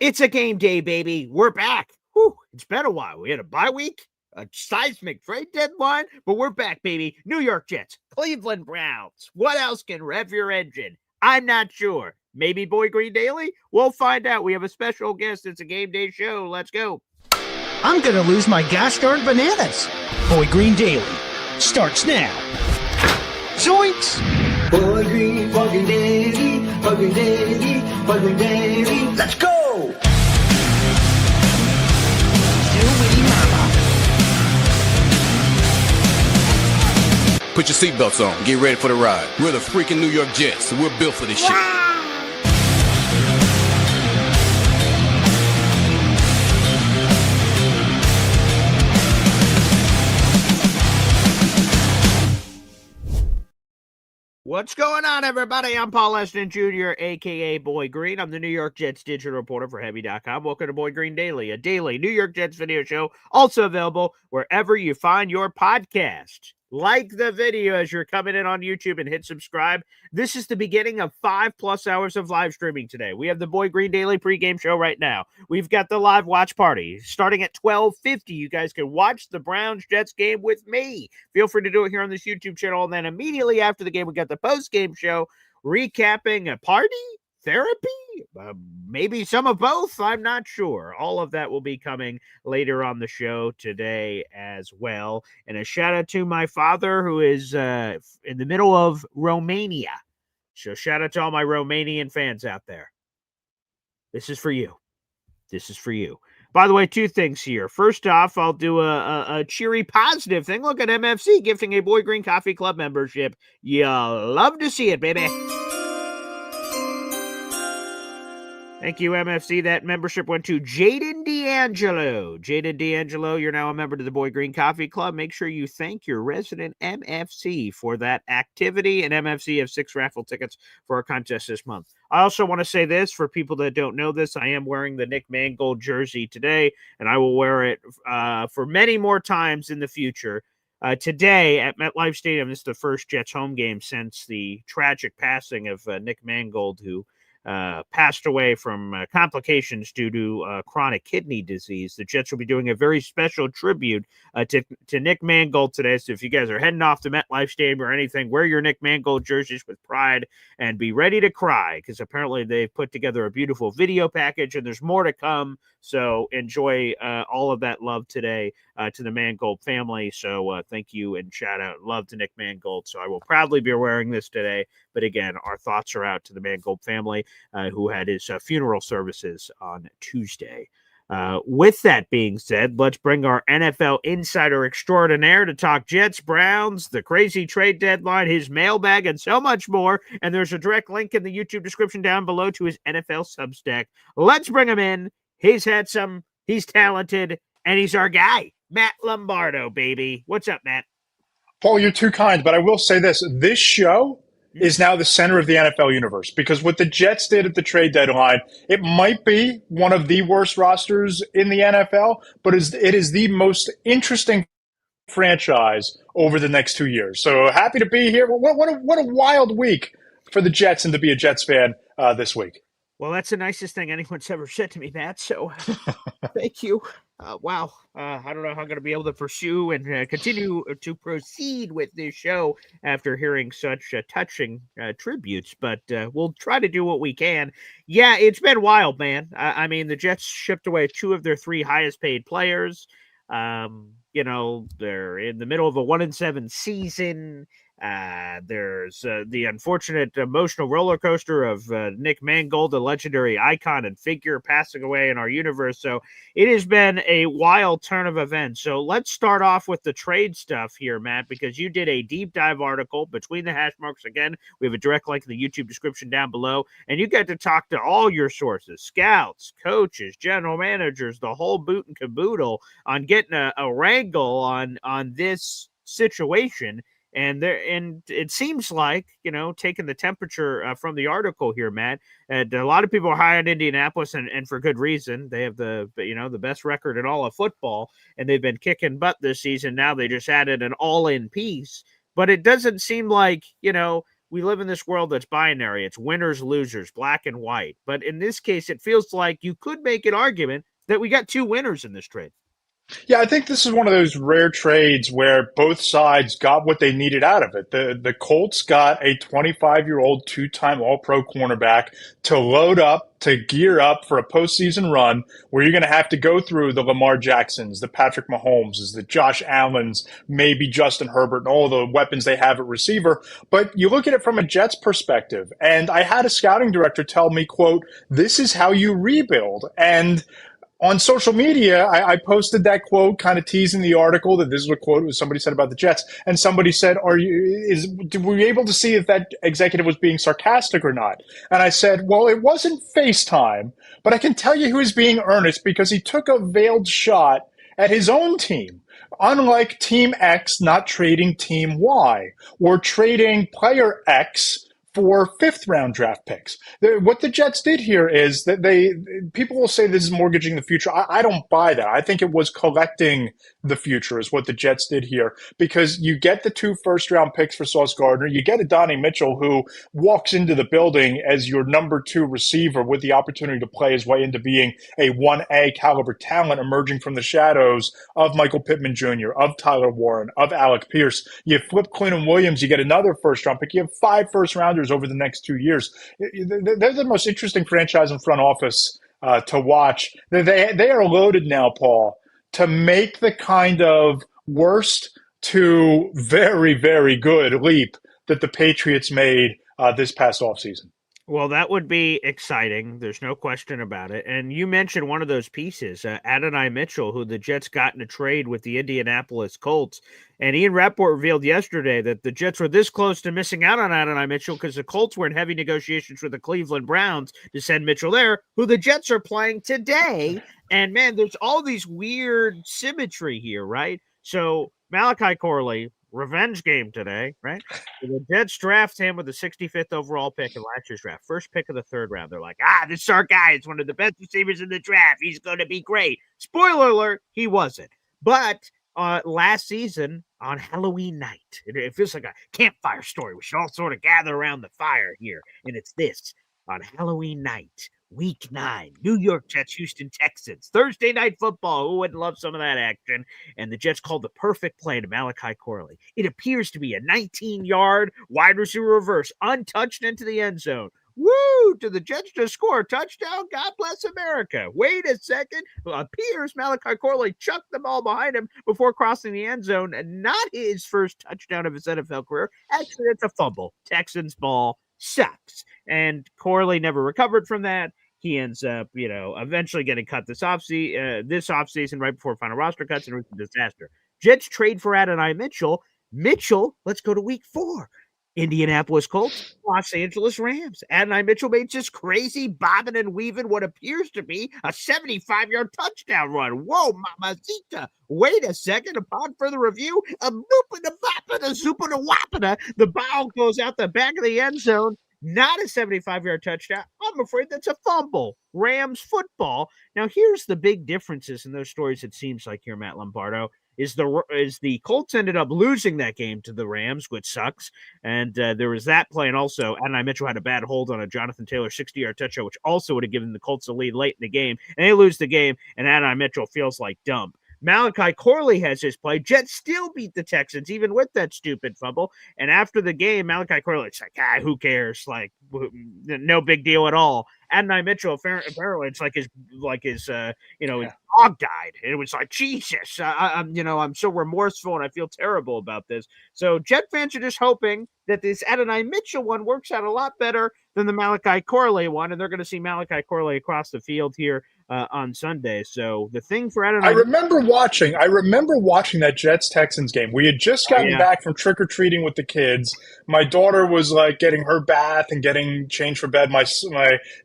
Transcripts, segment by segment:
It's a game day, baby. We're back. Whew, it's been a while. We had a bye week, a seismic trade deadline, but we're back, baby. New York Jets, Cleveland Browns. What else can rev your engine? I'm not sure. Maybe Boy Green Daily? We'll find out. We have a special guest. It's a game day show. Let's go. I'm going to lose my gosh darn bananas. Boy Green Daily starts now. Zoinks! Boy Green Daily, Boy Green Daily, Boy Green Daily. Let's go! Put your seatbelts on. Get ready for the ride. We're the freaking New York Jets, so we're built for this shit. What's going on, everybody? I'm Paul Eston Jr., a.k.a. Boy Green. I'm the New York Jets digital reporter for Heavy.com. Welcome to Boy Green Daily, a daily New York Jets video show, also available wherever you find your podcast. Like the video as you're coming in on YouTube and hit subscribe. This is the beginning of 5+ hours of live streaming today. We have the Boy Green Daily pregame show right now. We've got the live watch party starting at 12:50. You guys can watch the Browns-Jets game with me. Feel free to do it here on this YouTube channel. And then immediately after the game, we got the post-game show recapping a party, therapy, maybe some of both. I'm not sure. All of that will be coming later on the show today as well. And a shout out to my father, who is in the middle of Romania. So shout out to all my Romanian fans out there. This is for you. This is for you. By the way, two things here. First off, I'll do a cheery positive thing. Look at MFC gifting a Boy Green Coffee Club membership. You'll love to see it, baby. Thank you, MFC. That membership went to Jaden D'Angelo. Jaden D'Angelo, you're now a member to the Boy Green Coffee Club. Make sure you thank your resident MFC for that activity. And MFC have 6 raffle tickets for our contest this month. I also want to say this for people that don't know this. I am wearing the Nick Mangold jersey today, and I will wear it for many more times in the future. Today at MetLife Stadium, this is the first Jets home game since the tragic passing of Nick Mangold, who passed away from complications due to chronic kidney disease. The Jets will be doing a very special tribute to Nick Mangold today. So if you guys are heading off to MetLife Stadium or anything, wear your Nick Mangold jerseys with pride and be ready to cry, because apparently they've put together a beautiful video package and there's more to come. So enjoy all of that love today to the Mangold family. So thank you and shout out love to Nick Mangold. So I will proudly be wearing this today. But again, our thoughts are out to the Mangold family, who had his funeral services on Tuesday. With that being said, let's bring our NFL insider extraordinaire to talk Jets, Browns, the crazy trade deadline, his mailbag, and so much more. And there's a direct link in the YouTube description down below to his NFL Substack. Let's bring him in. He's handsome, he's talented, and he's our guy, Matt Lombardo, baby. What's up, Matt? Paul, you're too kind, but I will say this. This show is now the center of the NFL universe, because what the Jets did at the trade deadline, it might be one of the worst rosters in the NFL, but it is the most interesting franchise over the next 2 years. So happy to be here. What a wild week for the Jets and to be a Jets fan this week. Well, that's the nicest thing anyone's ever said to me, Matt. So thank you. Wow. I don't know how I'm going to be able to pursue and continue to proceed with this show after hearing such touching tributes, but we'll try to do what we can. Yeah, it's been wild, man. I mean, the Jets shipped away 2 of their 3 highest paid players. You know, they're in the middle of a 1-7 season. There's the unfortunate emotional roller coaster of Nick Mangold, the legendary icon and figure, passing away in our universe. So it has been a wild turn of events. So let's start off with the trade stuff here, Matt, because you did a deep dive article between the hash marks. Again, we have a direct link in the YouTube description down below, and you get to talk to all your sources, scouts, coaches, general managers, the whole boot and caboodle on getting a wrangle on this situation. And it seems like, you know, taking the temperature from the article here, Matt, a lot of people are high on Indianapolis, and for good reason. They have the best record in all of football, and they've been kicking butt this season. Now they just added an all-in piece, but it doesn't seem like, we live in this world that's binary. It's winners, losers, black and white. But in this case, it feels like you could make an argument that we got two winners in this trade. Yeah, I think this is one of those rare trades where both sides got what they needed out of it. The Colts got a 25-year-old two-time All-Pro cornerback to load up, to gear up for a postseason run where you're going to have to go through the Lamar Jacksons, the Patrick Mahomes, the Josh Allens, maybe Justin Herbert, and all the weapons they have at receiver. But you look at it from a Jets perspective, and I had a scouting director tell me, quote, "This is how you rebuild." And on social media, I posted that quote, kind of teasing the article that this is a quote was somebody said about the Jets, and somebody said, were we able to see if that executive was being sarcastic or not? And I said, well, it wasn't FaceTime, but I can tell you he was being earnest because he took a veiled shot at his own team. Unlike Team X not trading Team Y or trading player X for fifth-round draft picks. What the Jets did here is that people will say this is mortgaging the future. I don't buy that. I think it was collecting the future is what the Jets did here because you get the 2 first-round picks for Sauce Gardner. You get Adonai Mitchell who walks into the building as your number 2 receiver with the opportunity to play his way into being a 1A caliber talent emerging from the shadows of Michael Pittman Jr., of Tyler Warren, of Alec Pierce. You flip Quinton Williams, you get another first-round pick. You have 5 first-rounders over the next 2 years. They're the most interesting franchise in front office to watch. They are loaded now, Paul, to make the kind of worst to very, very good leap that the Patriots made this past offseason. Well, that would be exciting. There's no question about it. And you mentioned one of those pieces, Adonai Mitchell, who the Jets got in a trade with the Indianapolis Colts. And Ian Rappaport revealed yesterday that the Jets were this close to missing out on Adonai Mitchell because the Colts were in heavy negotiations with the Cleveland Browns to send Mitchell there, who the Jets are playing today. And, man, there's all these weird symmetry here, right? So Malachi Corley, revenge game today, right? The Jets draft him with the 65th overall pick in last year's draft. First pick of the 3rd round. They're like, this is our guy. It's one of the best receivers in the draft. He's going to be great. Spoiler alert, he wasn't. But last season on Halloween night, it feels like a campfire story. We should all sort of gather around the fire here. And it's this. On Halloween night, Week 9, New York Jets, Houston Texans, Thursday Night Football. Who wouldn't love some of that action? And the Jets called the perfect play to Malachi Corley. It appears to be a 19-yard wide receiver reverse, untouched into the end zone. Woo! To the Jets to score a touchdown. God bless America. Wait a second. Well, appears Malachi Corley chucked the ball behind him before crossing the end zone. And not his first touchdown of his NFL career. Actually, it's a fumble. Texans ball sucks. And Corley never recovered from that. He ends up, eventually getting cut this offseason right before final roster cuts, and it was a disaster. Jets trade for Adonai Mitchell. Let's go to week 4. Indianapolis Colts, Los Angeles Rams. Adonai Mitchell made just crazy bobbing and weaving what appears to be a 75-yard touchdown run. Whoa, mamacita. Wait a second. Upon further review, a booping, a bopping, a zooping, a whopping. The ball goes out the back of the end zone. Not a 75-yard touchdown. I'm afraid that's a fumble. Rams football. Now, here's the big differences in those stories, it seems like here, Matt Lombardo, is the Colts ended up losing that game to the Rams, which sucks. And there was that play. And also, Adonai Mitchell had a bad hold on a Jonathan Taylor 60-yard touchdown, which also would have given the Colts a lead late in the game. And they lose the game, and Adonai Mitchell feels like dump. Malachi Corley has his play. Jets still beat the Texans, even with that stupid fumble. And after the game, Malachi Corley's like, who cares? Like, no big deal at all. Adonai Mitchell, apparently, it's like his his dog died. And it was like, Jesus, I'm so remorseful and I feel terrible about this. So Jet fans are just hoping that this Adonai Mitchell one works out a lot better than the Malachi Corley one. And they're going to see Malachi Corley across the field here on Sunday. So the thing for Adonai, I remember watching that Jets Texans game. We had just gotten back from trick or treating with the kids. My daughter was like getting her bath and getting changed for bed. My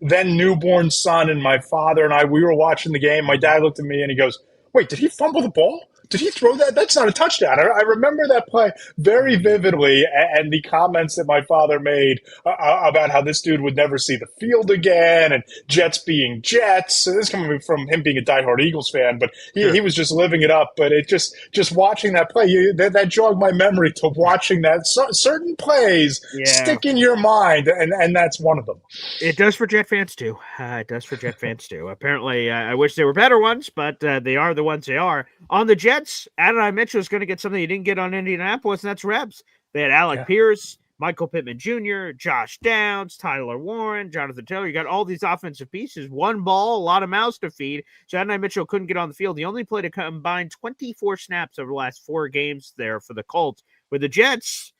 then newborn son and my father and I, we were watching the game. My dad looked at me and he goes, "Wait, did he fumble the ball?" did he throw that? That's not a touchdown. I remember that play very vividly, and the comments that my father made about how this dude would never see the field again, and Jets being Jets. So this coming from him being a diehard Eagles fan, but he was just living it up. But it just watching that play, that jogged my memory to watching that. Certain plays stick in your mind, and that's one of them. It does for Jet fans too. Apparently, I wish there were better ones, but they are the ones they are. On the Jets, Adonai Mitchell is going to get something he didn't get on Indianapolis, and that's reps. They had Alec Pierce, Michael Pittman Jr., Josh Downs, Tyler Warren, Jonathan Taylor. You got all these offensive pieces, one ball, a lot of mouths to feed. So Adonai Mitchell couldn't get on the field. He only played a combined 24 snaps over the last 4 games there for the Colts. With the Jets,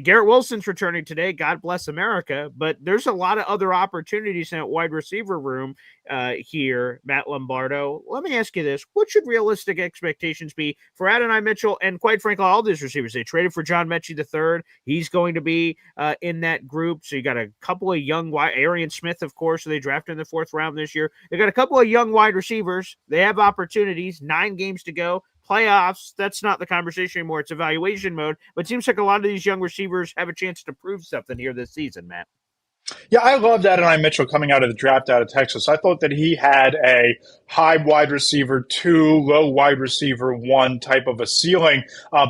Garrett Wilson's returning today. God bless America. But there's a lot of other opportunities in that wide receiver room here, Matt Lombardo. Let me ask you this. What should realistic expectations be for Adonai Mitchell and, quite frankly, all these receivers? They traded for John Mechie III. He's going to be in that group. So you got a couple of young wide, Arian Smith, of course, who they drafted in the 4th round this year. They got a couple of young wide receivers. They have opportunities, 9 games to go. Playoffs, that's not the conversation anymore. It's evaluation mode. But it seems like a lot of these young receivers have a chance to prove something here this season, Matt. Yeah, I loved Adonai Mitchell coming out of the draft out of Texas. I thought that he had a high wide receiver 2, low wide receiver 1 type of a ceiling.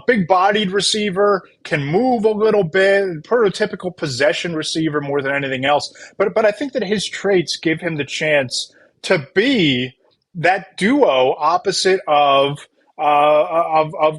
Big-bodied receiver, can move a little bit, prototypical possession receiver more than anything else. But I think that his traits give him the chance to be that duo opposite of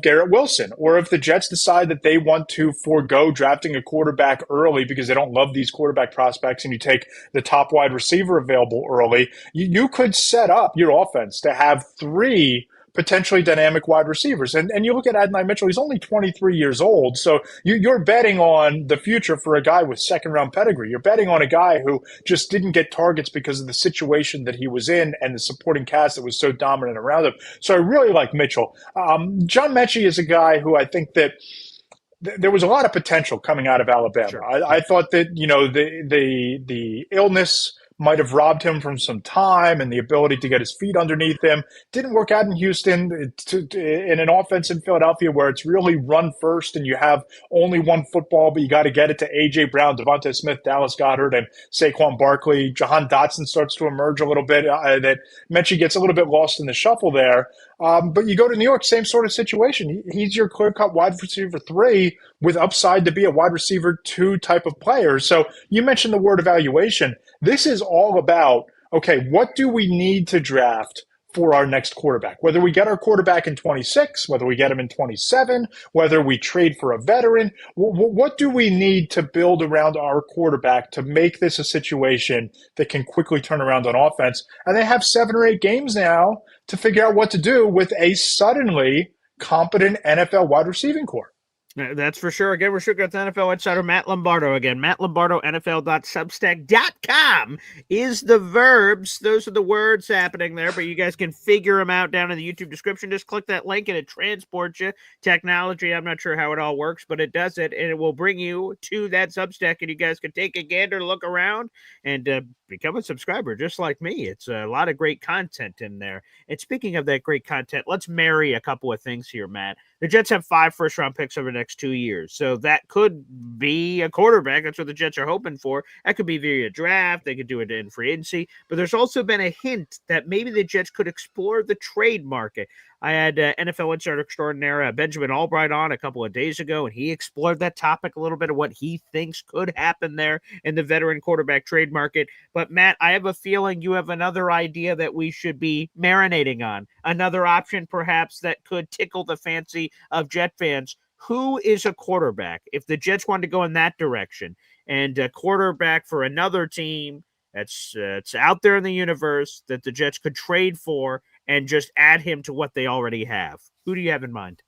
Garrett Wilson, or if the Jets decide that they want to forego drafting a quarterback early because they don't love these quarterback prospects and you take the top wide receiver available early, you could set up your offense to have 3 potentially dynamic wide receivers. And you look at Adonai Mitchell, he's only 23 years old. So you're betting on the future for a guy with 2nd-round pedigree. You're betting on a guy who just didn't get targets because of the situation that he was in and the supporting cast that was so dominant around him. So I really like Mitchell. John Mechie is a guy who I think that there was a lot of potential coming out of Alabama. Sure. I thought that, the illness might have robbed him from some time and the ability to get his feet underneath him. Didn't work out in Houston, in an offense in Philadelphia where it's really run first and you have only one football, but you got to get it to A.J. Brown, Devontae Smith, Dallas Goedert, and Saquon Barkley. Jahan Dotson starts to emerge a little bit. That Mechie gets a little bit lost in the shuffle there. But you go to New York, same sort of situation. He's your clear-cut wide receiver 3 with upside to be a wide receiver 2 type of player. So you mentioned the word evaluation. This is all about, okay, what do we need to draft for our next quarterback? Whether we get our quarterback in 26, whether we get him in 27, whether we trade for a veteran, what do we need to build around our quarterback to make this a situation that can quickly turn around on offense? And they have 7 or 8 games now to figure out what to do with a suddenly competent NFL wide receiving core. That's for sure. Again, we're sure got the NFL insider Matt Lombardo again. Matt Lombardo, NFL.substack.com is the verbs. Those are the words happening there, but you guys can figure them out down in the YouTube description. Just click that link and it transports you. Technology, I'm not sure how it all works, but it does it, and it will bring you to that Substack, and you guys can take a gander, look around, and become a subscriber just like me. It's a lot of great content in there. And speaking of that great content, let's marry a couple of things here, Matt. The Jets have 5 first-round picks over the next 2 years. So that could be a quarterback. That's what the Jets are hoping for. That could be via draft. They could do it in free agency. But there's also been a hint that maybe the Jets could explore the trade market. I had NFL insider extraordinaire Benjamin Albright on a couple of days ago, and he explored that topic a little bit of what he thinks could happen there in the veteran quarterback trade market. But, Matt, I have a feeling you have another idea that we should be marinating on, another option perhaps that could tickle the fancy of Jet fans. Who is a quarterback, if the Jets want to go in that direction, and a quarterback for another team that's out there in the universe that the Jets could trade for and just add him to what they already have? Who do you have in mind?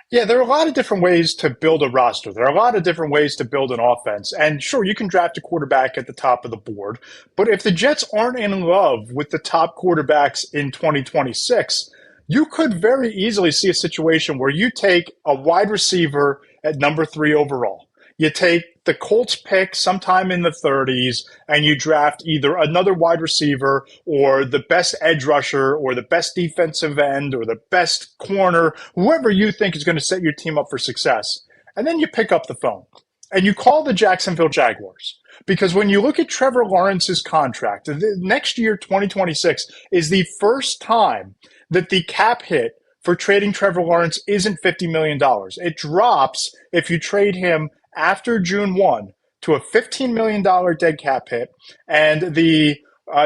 Yeah, there are a lot of different ways to build a roster. There are a lot of different ways to build an offense. And sure, you can draft a quarterback at the top of the board. But if the Jets aren't in love with the top quarterbacks in 2026, you could very easily see a situation where you take a wide receiver at number 3 overall. You take the Colts pick sometime in the 30s and you draft either another wide receiver or the best edge rusher or the best defensive end or the best corner, whoever you think is going to set your team up for success. And then you pick up the phone and you call the Jacksonville Jaguars. Because when you look at Trevor Lawrence's contract, the next year, 2026, is the first time that the cap hit for trading Trevor Lawrence isn't $50 million. It drops if you trade him after June 1 to a $15 million dead cap hit, and the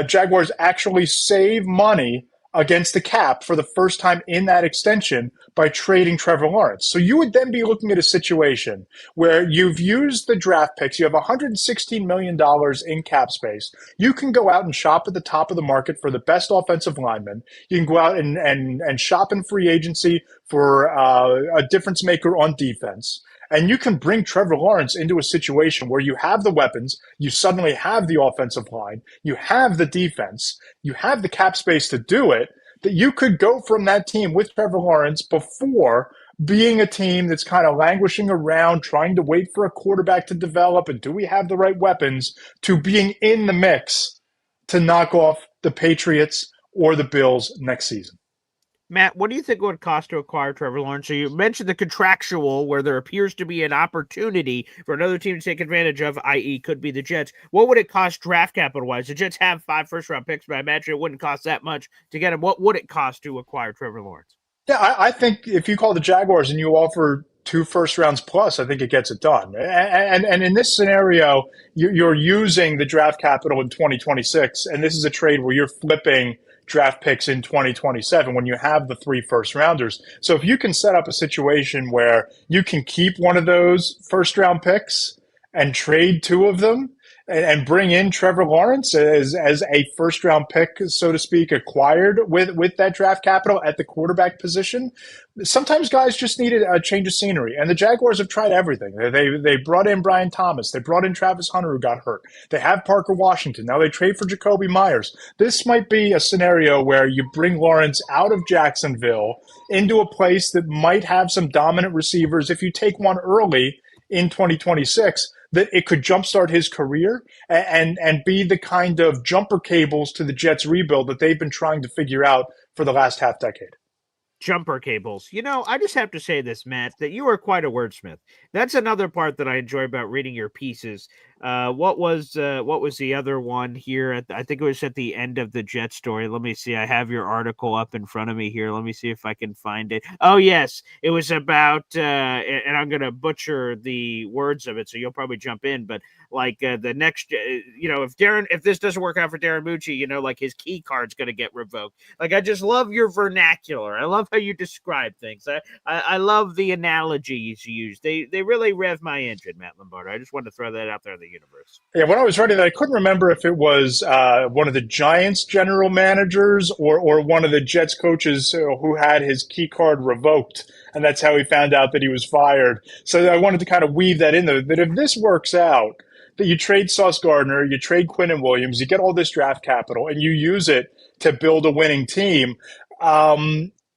Jaguars actually save money against the cap for the first time in that extension by trading Trevor Lawrence. So you would then be looking at a situation where you've used the draft picks, you have $116 million in cap space. You can go out and shop at the top of the market for the best offensive lineman. You can go out and shop in free agency for a difference maker on defense. And you can bring Trevor Lawrence into a situation where you have the weapons, you suddenly have the offensive line, you have the defense, you have the cap space to do it, that you could go from that team with Trevor Lawrence before being a team that's kind of languishing around, trying to wait for a quarterback to develop, and do we have the right weapons, to being in the mix to knock off the Patriots or the Bills next season. Matt, what do you think it would cost to acquire Trevor Lawrence? So you mentioned the contractual where there appears to be an opportunity for another team to take advantage of, i.e. could be the Jets. What would it cost draft capital-wise? The Jets have 5 first-round picks, but I imagine it wouldn't cost that much to get him. What would it cost to acquire Trevor Lawrence? Yeah, I think if you call the Jaguars and you offer 2 first rounds plus, I think it gets it done. And in this scenario, you're using the draft capital in 2026, and this is a trade where you're flipping draft picks in 2027 when you have the 3 first rounders. So if you can set up a situation where you can keep one of those first round picks and trade 2 of them and bring in Trevor Lawrence as a first round pick, so to speak, acquired with that draft capital at the quarterback position. Sometimes guys just need a change of scenery, and the Jaguars have tried everything. They brought in Brian Thomas. They brought in Travis Hunter, who got hurt. They have Parker Washington. Now they trade for Jacoby Myers. This might be a scenario where you bring Lawrence out of Jacksonville into a place that might have some dominant receivers. If you take one early in 2026, that it could jumpstart his career and be the kind of jumper cables to the Jets rebuild that they've been trying to figure out for the last half decade. Jumper cables. You know, I just have to say this, Matt, that you are quite a wordsmith. That's another part that I enjoy about reading your pieces. What was the other one here? I think it was at the end of the Jet story. Let me see. I have your article up in front of me here. Let me see if I can find it. Oh, yes. It was about, and I'm going to butcher the words of it, so you'll probably jump in, but like the next, if this doesn't work out for Darren Mucci, like his key card's going to get revoked. Like, I just love your vernacular. I love how you describe things. I love the analogies you use. They really rev my engine, Matt Lombardo. I just wanted to throw that out there in the universe. Yeah, when I was writing that, I couldn't remember if it was one of the Giants general managers or one of the Jets coaches who had his key card revoked, and that's how he found out that he was fired. So I wanted to kind of weave that in there, that if this works out, that you trade Sauce Gardner, you trade Quinnen Williams, you get all this draft capital, and you use it to build a winning team.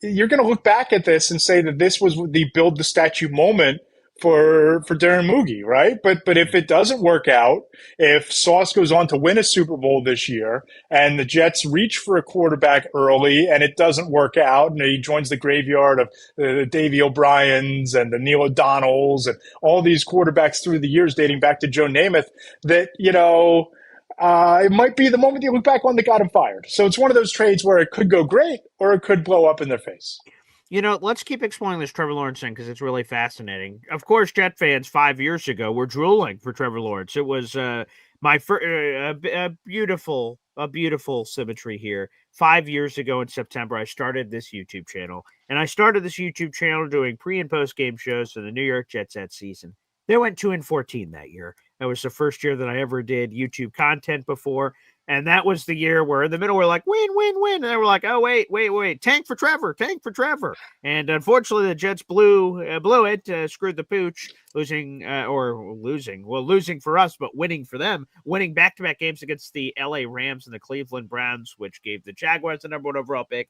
You're going to look back at this and say that this was the build the statue moment for Darren Mucci, right? But if it doesn't work out, if Sauce goes on to win a Super Bowl this year and the Jets reach for a quarterback early and it doesn't work out and he joins the graveyard of the Davey O'Briens and the Neil O'Donnells and all these quarterbacks through the years dating back to Joe Namath, that, it might be the moment you look back on that got him fired. So it's one of those trades where it could go great or it could blow up in their face. Let's keep exploring this Trevor Lawrence thing because it's really fascinating. Of course, Jet fans 5 years ago were drooling for Trevor Lawrence. It was my first, a beautiful symmetry here. 5 years ago in September, I started this YouTube channel, and I started this YouTube channel doing pre and post game shows for the New York Jets that season. They went 2-14 that year. That was the first year that I ever did YouTube content before. And that was the year where in the middle we're like, win. And they were like, oh, wait. Tank for Trevor. And unfortunately, the Jets blew it, screwed the pooch, losing losing for us, but winning for them, winning back-to-back games against the LA Rams and the Cleveland Browns, which gave the Jaguars the number one overall pick.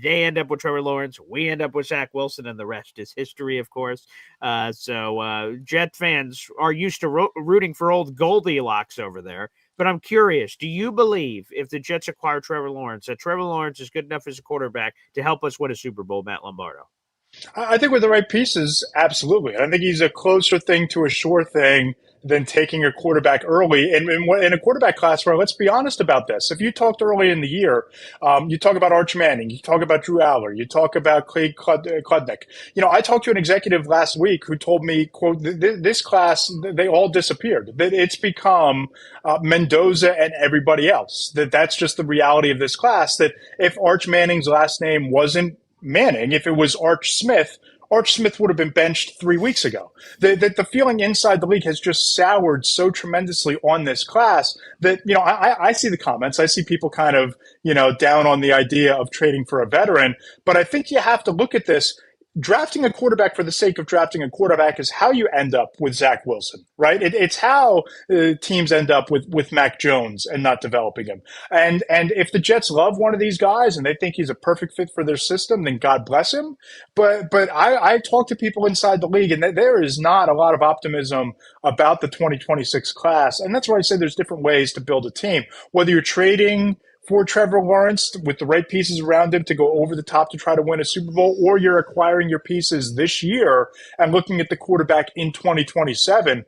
They end up with Trevor Lawrence. We end up with Zach Wilson, and the rest is history, of course. So Jet fans are used to rooting for old Goldilocks over there. But I'm curious, do you believe if the Jets acquire Trevor Lawrence, that Trevor Lawrence is good enough as a quarterback to help us win a Super Bowl, Matt Lombardo? I think with the right pieces, absolutely. I think he's a closer thing to a sure thing than taking a quarterback early. And in a quarterback class where, let's be honest about this, if you talked early in the year, you talk about Arch Manning, you talk about Drew Aller, you talk about Clay Kludnick. I talked to an executive last week who told me, quote, this class, they all disappeared. It's become Mendoza and everybody else. That's just the reality of this class, that if Arch Manning's last name wasn't Manning, if it was Arch Smith would have been benched 3 weeks ago. The feeling inside the league has just soured so tremendously on this class that, I see the comments. I see people kind of, down on the idea of trading for a veteran. But I think you have to look at this. Drafting a quarterback for the sake of drafting a quarterback is how you end up with Zach Wilson, right? It's how teams end up with Mac Jones and not developing him. And if the Jets love one of these guys and they think he's a perfect fit for their system, then God bless him. But I talk to people inside the league, and there is not a lot of optimism about the 2026 class. And that's why I say there's different ways to build a team. Whether you're trading for Trevor Lawrence with the right pieces around him to go over the top to try to win a Super Bowl, or you're acquiring your pieces this year and looking at the quarterback in 2027,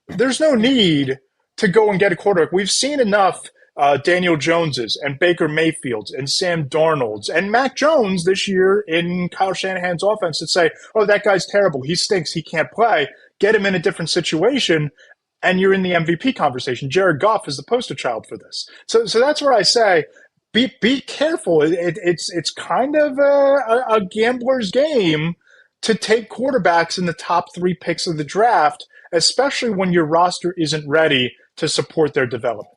there's no need to go and get a quarterback. We've seen enough Daniel Joneses and Baker Mayfields and Sam Darnolds and Mac Jones this year in Kyle Shanahan's offense that say, oh, that guy's terrible. He stinks. He can't play. Get him in a different situation, and you're in the MVP conversation. Jared Goff is the poster child for this. So that's where I say, be careful. It's kind of a gambler's game to take quarterbacks in the top 3 picks of the draft, especially when your roster isn't ready to support their development.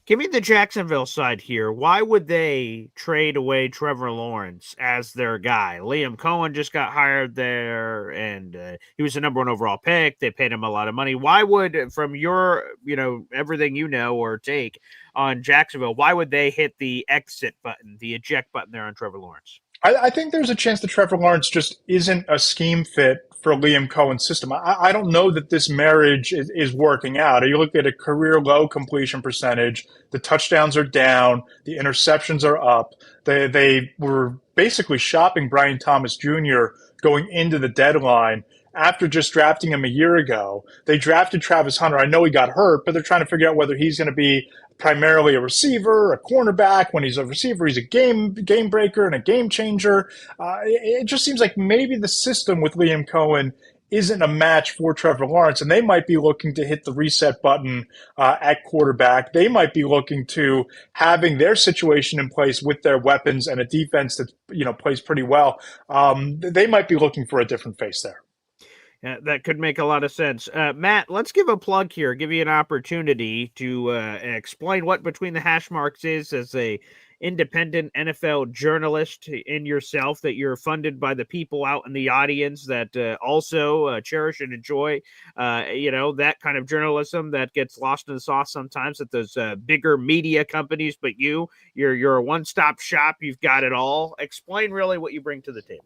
Give me the Jacksonville side here. Why would they trade away Trevor Lawrence as their guy? Liam Cohen just got hired there, and he was the number one overall pick. They paid him a lot of money. Why would, from your, everything or take on Jacksonville, why would they hit the exit button, the eject button there on Trevor Lawrence? I think there's a chance that Trevor Lawrence just isn't a scheme fit for Liam Cohen's system. I don't know that this marriage is working out. You look at a career low completion percentage, the touchdowns are down, the interceptions are up. They were basically shopping Brian Thomas Jr. going into the deadline after just drafting him a year ago. They drafted Travis Hunter. I know he got hurt, but they're trying to figure out whether he's going to be primarily a receiver, a cornerback. When he's a receiver, he's a game breaker and a game changer. It just seems like maybe the system with Liam Cohen isn't a match for Trevor Lawrence, and they might be looking to hit the reset button at quarterback. They might be looking to having their situation in place with their weapons and a defense that plays pretty well. They might be looking for a different face there. Yeah, that could make a lot of sense. Matt, let's give a plug here, give you an opportunity to explain what Between the Hash Marks is as a independent NFL journalist in yourself, that you're funded by the people out in the audience that also cherish and enjoy, that kind of journalism that gets lost in the sauce sometimes at those bigger media companies. But you're a one-stop shop. You've got it all. Explain really what you bring to the table.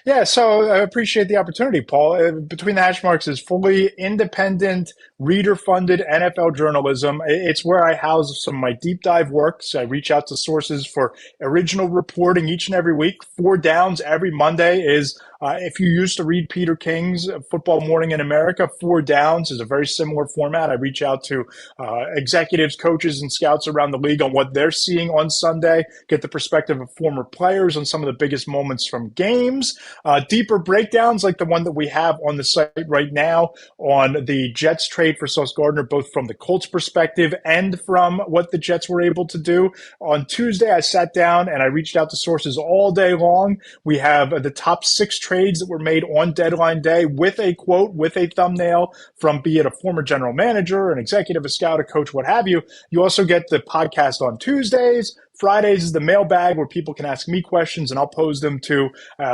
Yeah, so I appreciate the opportunity, Paul. Between the Hash Marks is fully independent, reader-funded NFL journalism. It's where I house some of my deep dive work. So I reach out to sources for original reporting each and every week. 4 Downs every Monday is, if you used to read Peter King's Football Morning in America, 4 Downs is a very similar format. I reach out to executives, coaches, and scouts around the league on what they're seeing on Sunday, get the perspective of former players on some of the biggest moments from games. Deeper breakdowns like the one that we have on the site right now on the Jets trade for Sauce Gardner, both from the Colts perspective and from what the Jets were able to do. On Tuesday, I sat down and I reached out to sources all day long. We have the top 6 trades that were made on deadline day with a quote, with a thumbnail from be it a former general manager, an executive, a scout, a coach, what have you. You also get the podcast on Tuesdays. Fridays is the mailbag where people can ask me questions and I'll pose them to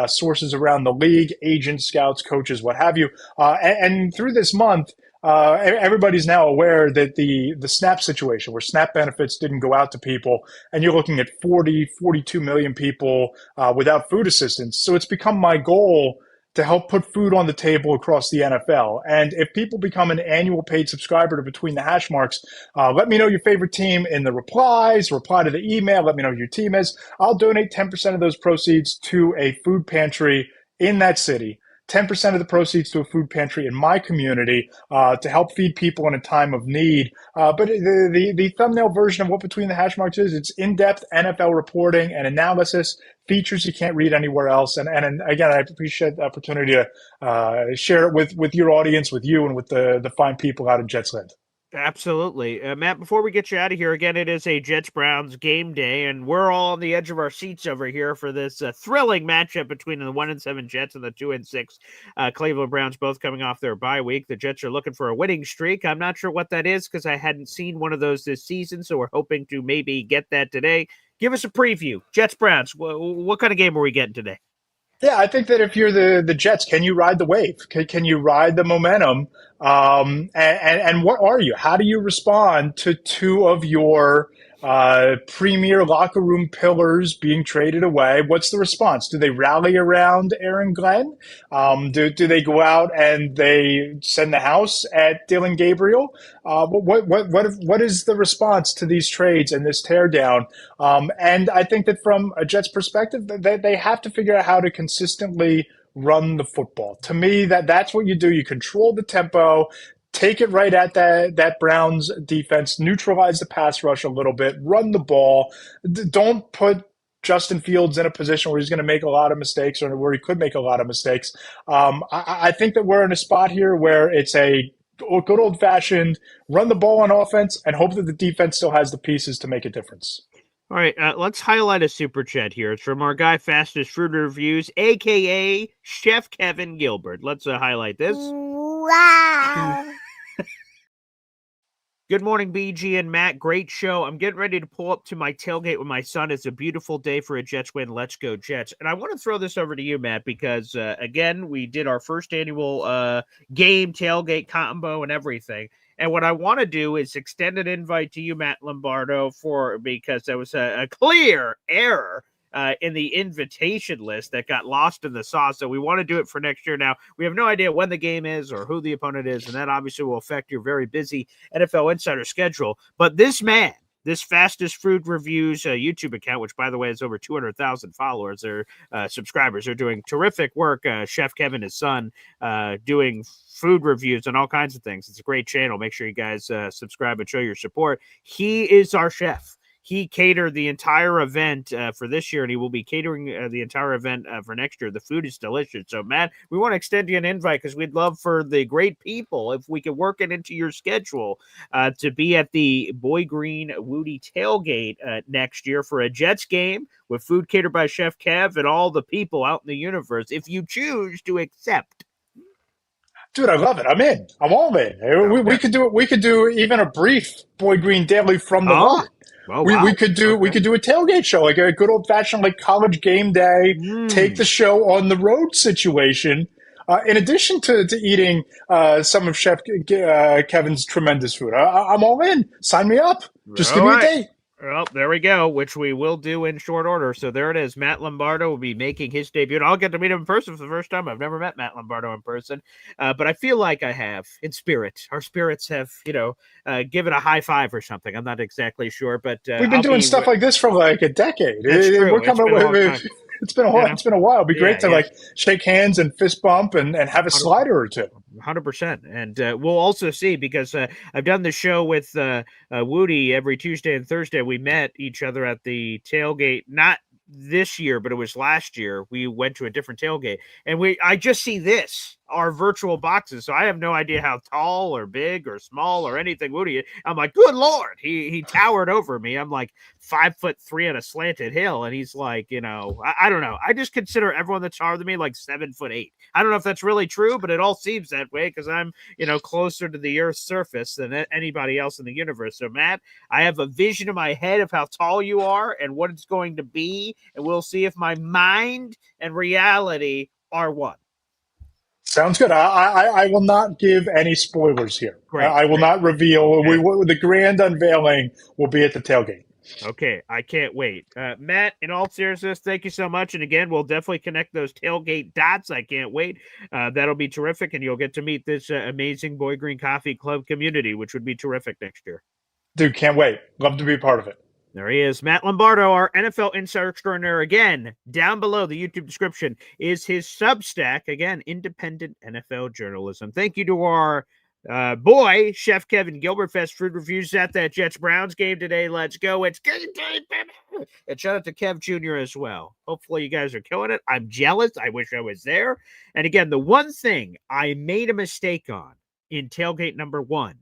sources around the league, agents, scouts, coaches, what have you. And through this month, everybody's now aware that the SNAP situation where SNAP benefits didn't go out to people, and you're looking at 42 million people without food assistance. So it's become my goal to help put food on the table across the NFL. And if people become an annual paid subscriber to Between the Hash Marks, let me know your favorite team in the replies, reply to the email, let me know who your team is. I'll donate 10% of those proceeds to a food pantry in that city. 10% of the proceeds to a food pantry in my community to help feed people in a time of need. But the thumbnail version of what Between the Hash Marks is, it's in-depth NFL reporting and analysis, features you can't read anywhere else. And again, I appreciate the opportunity to share it with your audience, with you, and with the fine people out in Jetsland. Absolutely. Matt, before we get you out of here, again, it is a Jets-Browns game day, and we're all on the edge of our seats over here for this thrilling matchup between the 1-7 Jets and the 2-6 Cleveland Browns, both coming off their bye week. The Jets are looking for a winning streak. I'm not sure what that is because I hadn't seen one of those this season, so we're hoping to maybe get that today. Give us a preview. Jets-Browns, what kind of game are we getting today? Yeah, I think that if you're the Jets, can you ride the wave? Can you ride the momentum? And what are you? How do you respond to two of your premier locker room pillars being traded away? What's the response? Do they rally around Aaron Glenn? Do they go out and they send the house at Dylan Gabriel? What is the response to these trades and this teardown? And I think that from a Jets perspective, they have to figure out how to consistently run the football. To me, that's what you do. You control the tempo, take it right at that Browns defense, neutralize the pass rush a little bit, run the ball. Don't put Justin Fields in a position where he's going to make a lot of mistakes or where he could make a lot of mistakes. I think that we're in a spot here where it's a good old-fashioned run the ball on offense and hope that the defense still has the pieces to make a difference. All right, let's highlight a super chat here. It's from our guy Fastest Food Reviews, a.k.a. Chef Kevin Gilbert. Let's highlight this. Wow. Good morning, BG and Matt. Great show. I'm getting ready to pull up to my tailgate with my son. It's a beautiful day for a Jets win. Let's go, Jets. And I want to throw this over to you, Matt, because, again, we did our first annual game tailgate combo and everything. And what I want to do is extend an invite to you, Matt Lombardo, because there was a clear error in the invitation list that got lost in the sauce. So we want to do it for next year. Now, we have no idea when the game is or who the opponent is, and that obviously will affect your very busy NFL Insider schedule. But this man, this Fastest Food Reviews YouTube account, which, by the way, has over 200,000 followers or subscribers, are doing terrific work. Chef Kevin, his son, doing food reviews and all kinds of things. It's a great channel. Make sure you guys subscribe and show your support. He is our chef. He catered the entire event for this year, and he will be catering the entire event for next year. The food is delicious. So, Matt, we want to extend you an invite because we'd love for the great people, if we could work it into your schedule, to be at the Boy Green Woody tailgate next year for a Jets game with food catered by Chef Kev and all the people out in the universe, if you choose to accept. Dude, I love it. I'm in. I'm all in. We could do it. We could do even a brief Boy Green Daily from the lot. Oh, wow. We could do a tailgate show, like a good old fashioned like college game day, take the show on the road situation. In addition to eating some of Chef Kevin's tremendous food, I'm all in. Sign me up. Just give me a date. Well, there we go, which we will do in short order. So there it is. Matt Lombardo will be making his debut. And I'll get to meet him in person for the first time. I've never met Matt Lombardo in person, but I feel like I have in spirit. Our spirits have, given a high five or something. I'm not exactly sure, but we've been doing stuff like this for like a decade. That's true. We're coming away. It's been a while. It's been a while. It'd be great to like shake hands and fist bump and have a slider or two. 100%. And we'll also see, because I've done the show with Woody every Tuesday and Thursday. We met each other at the tailgate, not this year, but it was last year. We went to a different tailgate, and I just see this. our virtual boxes. So I have no idea how tall or big or small or anything Woody is. I'm like, good Lord. He towered over me. I'm like 5'3" on a slanted hill. And he's like, I don't know. I just consider everyone that's taller than me like 7'8". I don't know if that's really true, but it all seems that way because I'm, closer to the Earth's surface than anybody else in the universe. So Matt, I have a vision in my head of how tall you are and what it's going to be. And we'll see if my mind and reality are one. Sounds good. I will not give any spoilers here. Great. I will Great. not reveal. Okay. The grand unveiling will be at the tailgate. Okay, I can't wait. Matt, in all seriousness, thank you so much. And again, we'll definitely connect those tailgate dots. I can't wait. That'll be terrific. And you'll get to meet this amazing Boy Green Coffee Club community, which would be terrific next year. Dude, can't wait. Love to be a part of it. There he is. Matt Lombardo, our NFL insider extraordinaire. Again, down below the YouTube description is his Substack. Again, independent NFL journalism. Thank you to our boy, Chef Kevin Gilbert. Fast food reviews at that Jets-Browns game today. Let's go. It's game day, baby. And shout out to Kev Jr. as well. Hopefully you guys are killing it. I'm jealous. I wish I was there. And again, the one thing I made a mistake on in tailgate number 1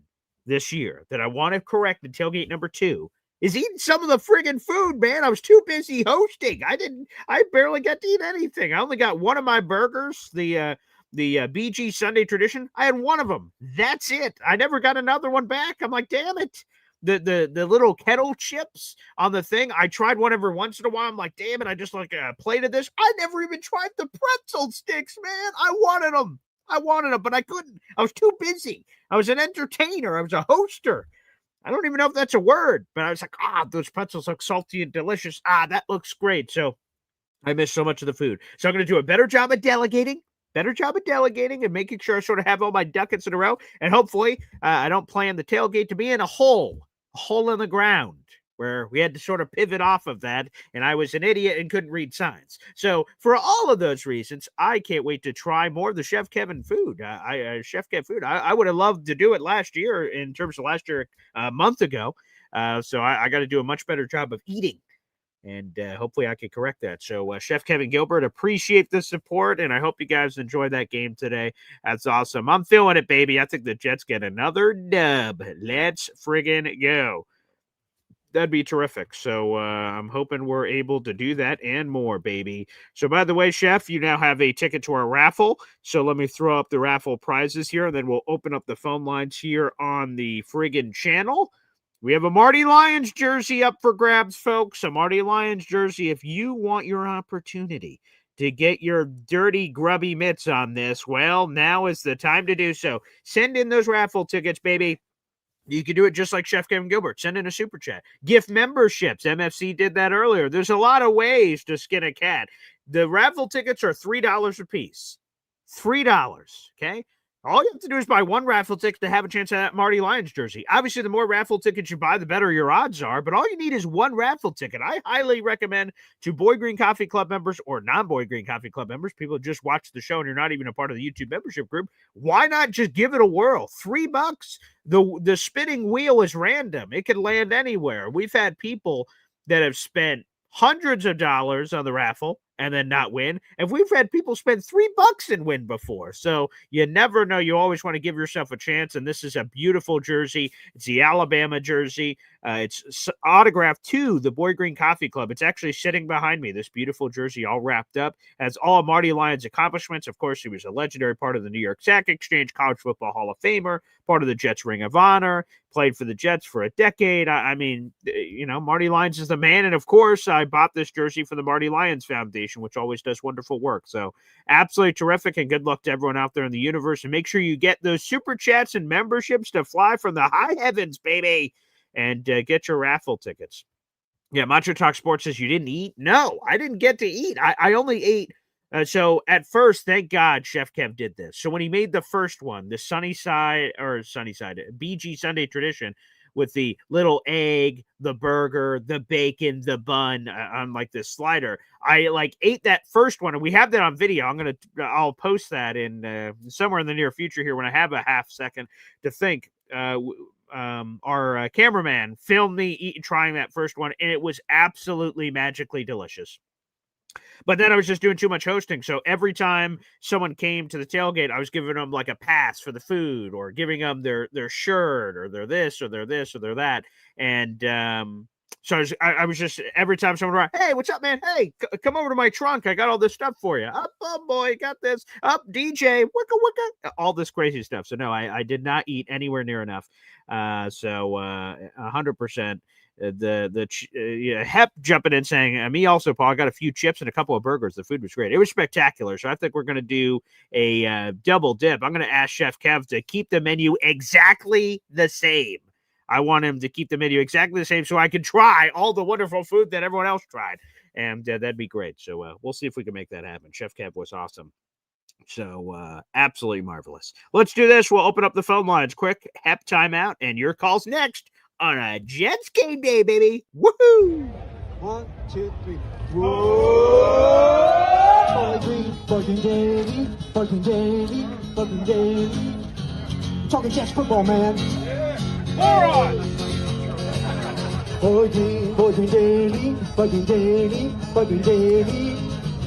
this year that I want to correct in tailgate number 2 is eating some of the friggin' food, man. I was too busy hosting. I barely got to eat anything. I only got one of my burgers, the BG Sunday Tradition. I had one of them. That's it. I never got another one back. I'm like, damn it. The little kettle chips on the thing. I tried one every once in a while. I'm like, damn it. I just like a plate of this. I never even tried the pretzel sticks, man. I wanted them, but I couldn't. I was too busy. I was an entertainer. I was a hoster. I don't even know if that's a word, but I was like, those pretzels look salty and delicious. That looks great. So I missed so much of the food. So I'm going to do a better job at delegating and making sure I sort of have all my ducats in a row. And hopefully I don't plan the tailgate to be in a hole in the ground where we had to sort of pivot off of that. And I was an idiot and couldn't read signs. So for all of those reasons, I can't wait to try more of the Chef Kevin food. Chef Kev food. I would have loved to do it last year in terms of last year, a month ago. So I got to do a much better job of eating. And hopefully I can correct that. So Chef Kevin Gilbert, appreciate the support. And I hope you guys enjoyed that game today. That's awesome. I'm feeling it, baby. I think the Jets get another dub. Let's friggin' go. That'd be terrific. So I'm hoping we're able to do that and more, baby. So by the way, Chef, you now have a ticket to our raffle. So let me throw up the raffle prizes here, and then we'll open up the phone lines here on the friggin' channel. We have a Marty Lyons jersey up for grabs, folks. A Marty Lyons jersey. If you want your opportunity to get your dirty, grubby mitts on this, well, now is the time to do so. Send in those raffle tickets, baby. You can do it just like Chef Kevin Gilbert. Send in a super chat. Gift memberships. MFC did that earlier. There's a lot of ways to skin a cat. The raffle tickets are $3 a piece. $3, okay? All you have to do is buy one raffle ticket to have a chance at that Marty Lyons jersey. Obviously, the more raffle tickets you buy, the better your odds are, but all you need is one raffle ticket. I highly recommend to Boy Green Coffee Club members or non-Boy Green Coffee Club members, people who just watch the show and you're not even a part of the YouTube membership group, why not just give it a whirl? $3. The spinning wheel is random. It could land anywhere. We've had people that have spent hundreds of dollars on the raffle and then not win. And we've had people spend $3 and win before. So you never know. You always want to give yourself a chance. And this is a beautiful jersey. It's the Alabama jersey. It's autographed to the Boy Green Coffee Club. It's actually sitting behind me, this beautiful jersey all wrapped up. Has all Marty Lyons' accomplishments. Of course, he was a legendary part of the New York Sack Exchange, College Football Hall of Famer, part of the Jets Ring of Honor, played for the Jets for a decade. I mean, Marty Lyons is the man. And of course, I bought this jersey for the Marty Lyons Foundation, which always does wonderful work. So absolutely terrific, and good luck to everyone out there in the universe. And make sure you get those super chats and memberships to fly from the high heavens, baby, and get your raffle tickets. Yeah, Macho Talk Sports says you didn't eat. No, I didn't get to eat. I only ate. So at first, thank God Chef Kev did this. So when he made the first one, the Sunnyside BG Sunday Tradition, with the little egg, the burger, the bacon, the bun on like this slider, I ate that first one, and we have that on video. I'll post that in somewhere in the near future here when I have a half second to think. Our cameraman filmed me trying that first one, and it was absolutely magically delicious. But then I was just doing too much hosting. So every time someone came to the tailgate, I was giving them like a pass for the food or giving them their shirt or their this or their this or their that. And so I was just, every time someone around, hey, what's up, man? Hey, come over to my trunk. I got all this stuff for you. Up, boy, got this. Up, DJ, wicka, wicka. All this crazy stuff. So no, I did not eat anywhere near enough. 100%. Hep jumping in saying, me also, Paul, I got a few chips and a couple of burgers. The food was great. It was spectacular. So I think we're going to do a double dip. I'm going to ask Chef Kev to keep the menu exactly the same. I want him to keep the menu exactly the same so I can try all the wonderful food that everyone else tried. And that'd be great. So we'll see if we can make that happen. Chef Kev was awesome. So absolutely marvelous. Let's do this. We'll open up the phone lines quick. Hep timeout. And your call's next on a Jets game day, baby. Woohoo! 1, 2, 3. Whoa! Bugging daily, bugging daily, bugging daily. Talking Jets football, man. All right. Bugging daily, bugging daily, bugging daily.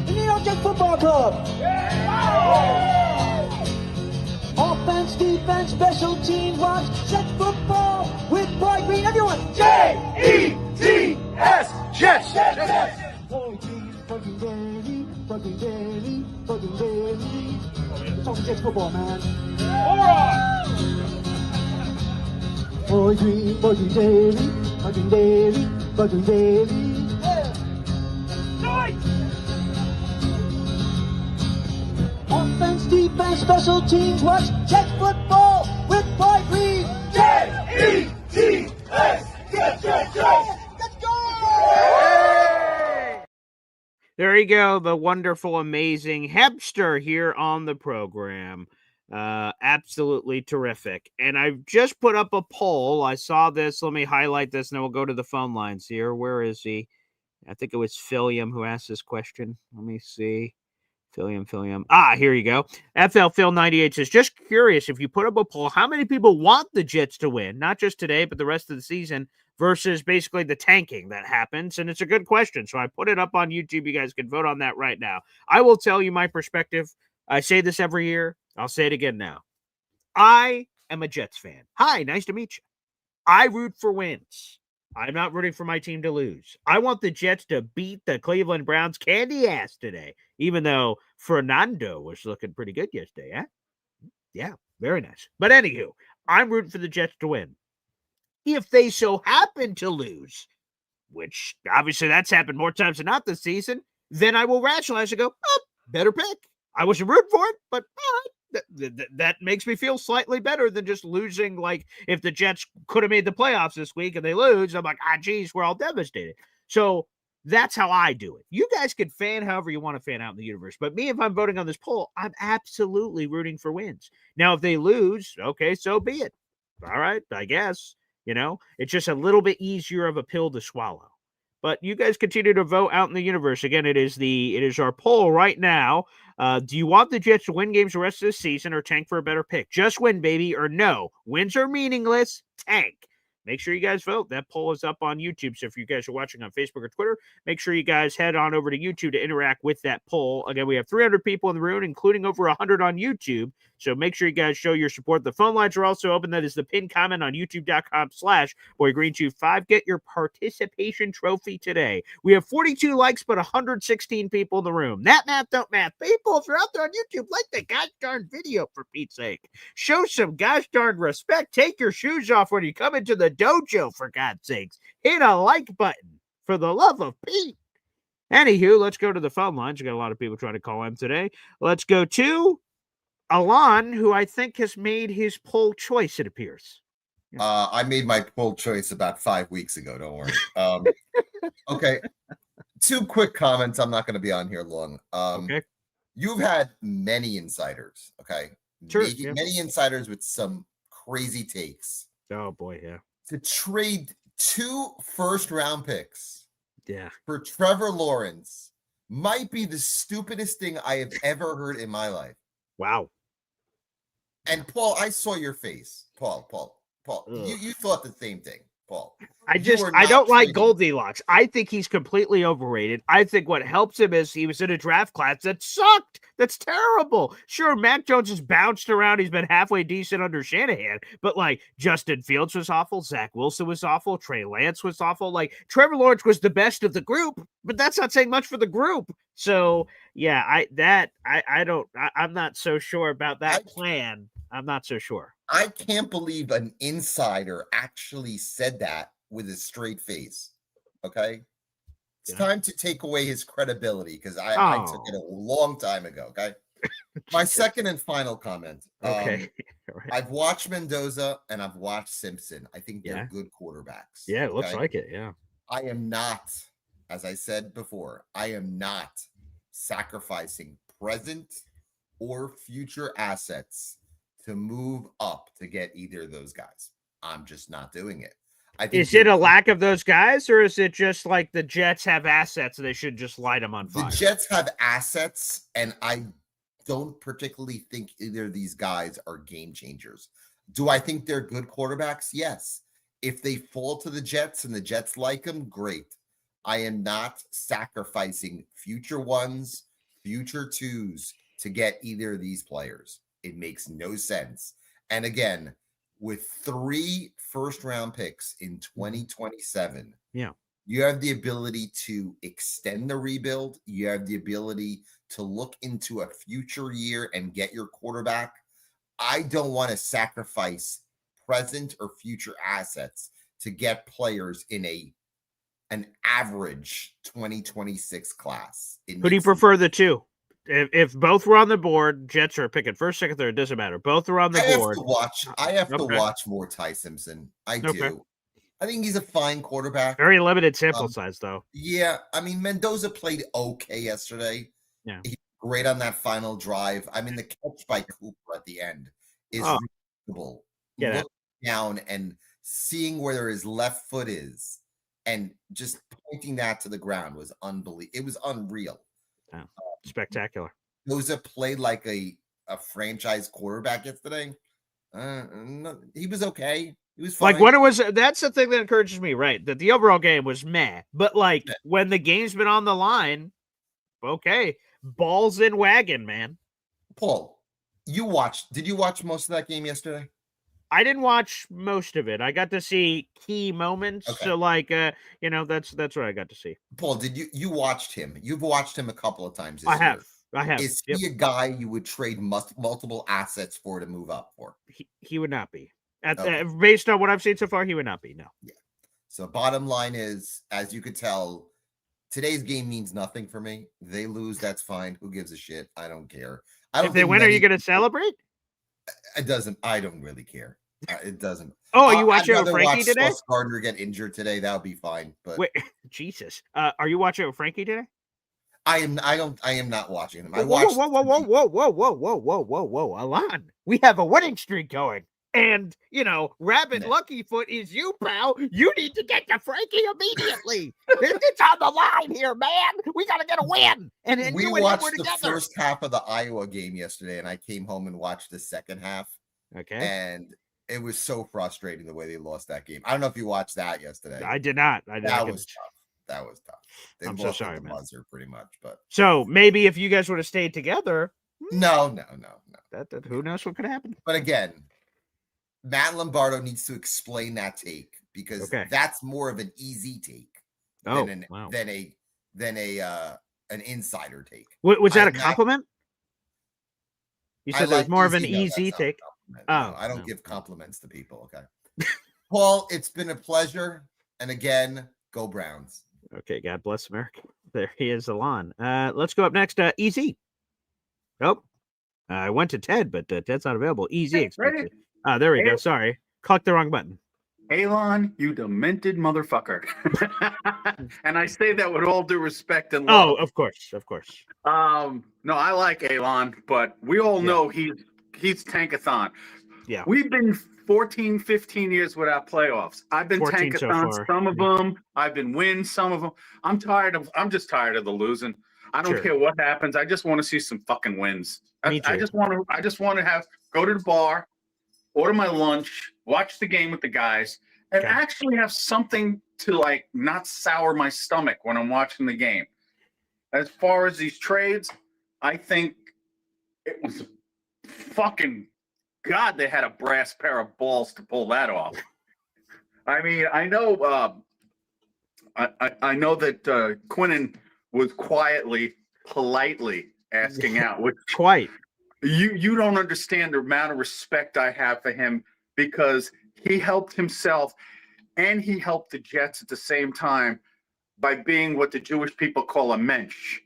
The New York Jets Football Club. Offense, defense, special teams, watch Jets football with Boy Green. Everyone, J-E-T-S, Jets. Boy Green, bugging daily, bugging daily, bugging daily. Talking Jets football, man. All right. Boy Green, bugging daily, bugging daily, bugging daily. Offense, defense, special teams, watch Jets football with Boy Green. J-E-T-S, Jets. Let's go! There you go. The wonderful, amazing Hepster here on the program. Absolutely terrific. And I've just put up a poll. I saw this. Let me highlight this, and then we'll go to the phone lines here. Where is he? I think it was Philium who asked this question. Let me see. Philium. Here you go. FL Phil 98 says, just curious, if you put up a poll, how many people want the Jets to win, not just today, but the rest of the season, versus basically the tanking that happens? And it's a good question. So I put it up on YouTube. You guys can vote on that right now. I will tell you my perspective. I say this every year. I'll say it again now. I am a Jets fan. Hi, nice to meet you. I root for wins. I'm not rooting for my team to lose. I want the Jets to beat the Cleveland Browns candy ass today, even though Fernando was looking pretty good yesterday. Huh? Yeah, very nice. But anywho, I'm rooting for the Jets to win. If they so happen to lose, which obviously that's happened more times than not this season, then I will rationalize and go, better pick. I wasn't rooting for it, but all right. That makes me feel slightly better than just losing. Like if the Jets could have made the playoffs this week and they lose, I'm like, geez, we're all devastated. So that's how I do it. You guys can fan however you want to fan out in the universe. But me, if I'm voting on this poll, I'm absolutely rooting for wins. Now, if they lose, okay, so be it. All right, I guess. It's just a little bit easier of a pill to swallow. But you guys continue to vote out in the universe. Again, it is our poll right now. Do you want the Jets to win games the rest of the season or tank for a better pick? Just win, baby, or no. Wins are meaningless. Tank. Make sure you guys vote. That poll is up on YouTube. So if you guys are watching on Facebook or Twitter, make sure you guys head on over to YouTube to interact with that poll. Again, we have 300 people in the room, including over 100 on YouTube. So make sure you guys show your support. The phone lines are also open. That is the pinned comment on youtube.com/BoyGreen25. Get your participation trophy today. We have 42 likes, but 116 people in the room. That math don't math. People, if you're out there on YouTube, like the gosh darn video for Pete's sake. Show some gosh darn respect. Take your shoes off when you come into the dojo, for God's sakes. Hit a like button, for the love of Pete. Anywho, let's go to the phone lines. We got a lot of people trying to call in today. Let's go to Alon, who I think has made his poll choice, it appears. I made my poll choice about 5 weeks ago. Don't worry. Okay. 2 quick comments. I'm not going to be on here long. Okay. You've had many insiders. Okay. Sure, many insiders with some crazy takes. Oh, boy, yeah. To trade 2 first-round picks for Trevor Lawrence might be the stupidest thing I have ever heard in my life. Wow. And Paul, I saw your face. Paul, you thought the same thing. Paul. I don't like Goldilocks. I think he's completely overrated. I think what helps him is he was in a draft class that sucked. That's terrible. Sure, Mac Jones has bounced around. He's been halfway decent under Shanahan, but like Justin Fields was awful. Zach Wilson was awful. Trey Lance was awful. Like Trevor Lawrence was the best of the group, but that's not saying much for the group. So yeah, I'm not so sure about that plan. I'm not so sure. I can't believe an insider actually said that with a straight face. Okay. It's time to take away his credibility because I took it a long time ago. Okay. My second and final comment. Okay. Right. I've watched Mendoza and I've watched Simpson. I think they're good quarterbacks. Yeah, it looks like it. Yeah. I am not, as I said before, I am not sacrificing present or future assets to move up to get either of those guys. I'm just not doing it. Is it a lack of those guys, or is it just like the Jets have assets and they should just light them on fire? The Jets have assets, and I don't particularly think either of these guys are game changers. Do I think they're good quarterbacks? Yes. If they fall to the Jets and the Jets like them, great. I am not sacrificing future ones, future twos to get either of these players. It makes no sense. And again, with 3 first-round picks in 2027, you have the ability to extend the rebuild. You have the ability to look into a future year and get your quarterback. I don't want to sacrifice present or future assets to get players in an average 2026 class. Who do you prefer the two? If both were on the board, Jets are picking first, second, third. It doesn't matter. Both are on the board. I have to watch more Ty Simpson. I do. I think he's a fine quarterback. Very limited sample size, though. Yeah, I mean Mendoza played okay yesterday. Yeah, he's great on that final drive. I mean the catch by Cooper at the end is remarkable. Looking down and seeing where his left foot is, and just pointing that to the ground was unbelievable. It was unreal. Yeah. Spectacular. Mendoza played like a franchise quarterback yesterday. No, he was okay. He was fine. Like when it was, that's the thing that encourages me, right? That the overall game was meh. But like when the game's been on the line, okay, balls in wagon, man. Paul, did you watch most of that game yesterday? I didn't watch most of it. I got to see key moments. Okay. So like, that's what I got to see. Paul, you watched him? You've watched him a couple of times this year. I have. Is he a guy you would trade multiple assets for to move up for? He would not be. Based on what I've seen so far, he would not be. No. Yeah. So bottom line is, as you could tell, today's game means nothing for me. They lose, that's fine. Who gives a shit? I don't care. If they win, are you going to celebrate? It doesn't. I don't really care. It doesn't. Oh, are you watching it with Frankie today? Sauce Gardner get injured today. That would be fine. But wait, Jesus, are you watching it with Frankie today? I am not watching him. Whoa, Alon, we have a winning streak going. And, Rabbit Lucky Foot is you, pal. You need to get to Frankie immediately. It's on the line here, man. We got to get a win. And we watched the first half of the Iowa game yesterday, and I came home and watched the second half. Okay. And it was so frustrating the way they lost that game. I don't know if you watched that yesterday. I did not. That was tough. They I'm so sorry, man. Buzzer pretty much, but so maybe if you guys would have stayed together. No. That who knows what could happen. But again, Matt Lombardo needs to explain that take because that's more of an easy take than an insider take. Was that a compliment? You said it was more of an easy take. I don't give compliments to people. Okay, Paul, it's been a pleasure, and again, go Browns. Okay, God bless America. There he is, Alon. Let's go up next. Easy. Oh, I went to Ted, but Ted's not available. Easy. There we go. Sorry. Clicked the wrong button. Alon, you demented motherfucker. And I say that with all due respect and love. Oh, of course. No, I like Alon, but we all know he's tankathon. Yeah. We've been 14, 15 years without playoffs. I've been tankathon some of them. I've been win some of them. I'm just tired of the losing. I don't care what happens. I just want to see some fucking wins. I just want to go to the bar, order my lunch, watch the game with the guys, and actually have something to like not sour my stomach when I'm watching the game. As far as these trades, I think it was fucking God. They had a brass pair of balls to pull that off. I mean, I know, I know that Quinnen was quietly, politely asking out, which quite. You don't understand the amount of respect I have for him because he helped himself and he helped the Jets at the same time by being what the Jewish people call a mensch.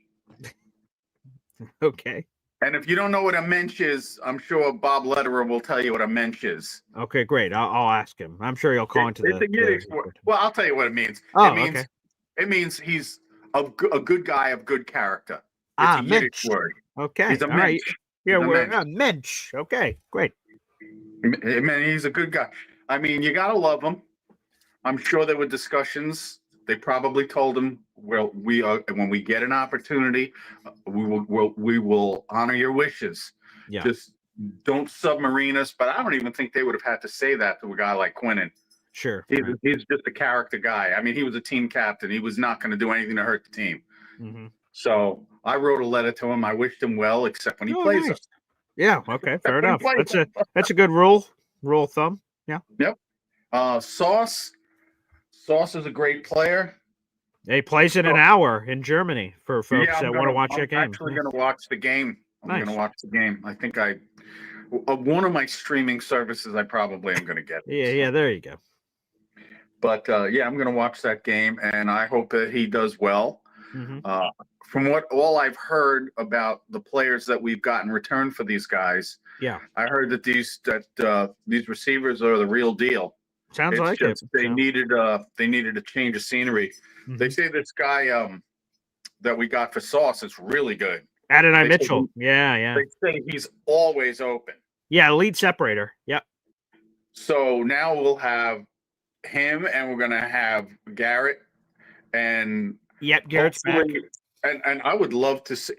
Okay. And if you don't know what a mensch is, I'm sure Bob Lederer will tell you what a mensch is. Okay, great. I'll ask him. I'm sure he'll call into it's a Yiddish word. Well, I'll tell you what it means. Oh, It means he's a good guy of good character. It's a Yiddish word. Okay. He's a mensch. Right. Yeah, we're mensch. a mensch. Okay, great. Man, he's a good guy. I mean, you gotta love him. I'm sure there were discussions. They probably told him, "Well, we are when we get an opportunity, we will honor your wishes. Yeah. Just don't submarine us." But I don't even think they would have had to say that to a guy like Quinnen. Sure. He's just a character guy. I mean, he was a team captain. He was not going to do anything to hurt the team. Mm-hmm. So I wrote a letter to him. I wished him well, except when he plays us. Yeah. Okay. Fair enough. That's a good rule of thumb. Yeah. Yep. Sauce is a great player. He plays in an hour in Germany for folks that want to watch that game. I'm actually going to watch the game. I'm going to watch the game. I think one of my streaming services I probably am going to get. Yeah, there you go. But yeah, I'm going to watch that game, and I hope that he does well. Mm-hmm. From what all I've heard about the players that we've got in return for these guys, I heard that these receivers are the real deal. Sounds like it. They needed a change of scenery. Mm-hmm. They say this guy that we got for Sauce is really good. Adonai Mitchell. Yeah. They say he's always open. Yeah, lead separator. Yep. So now we'll have him, and we're gonna have Garrett, and Garrett's back. And I would love to see.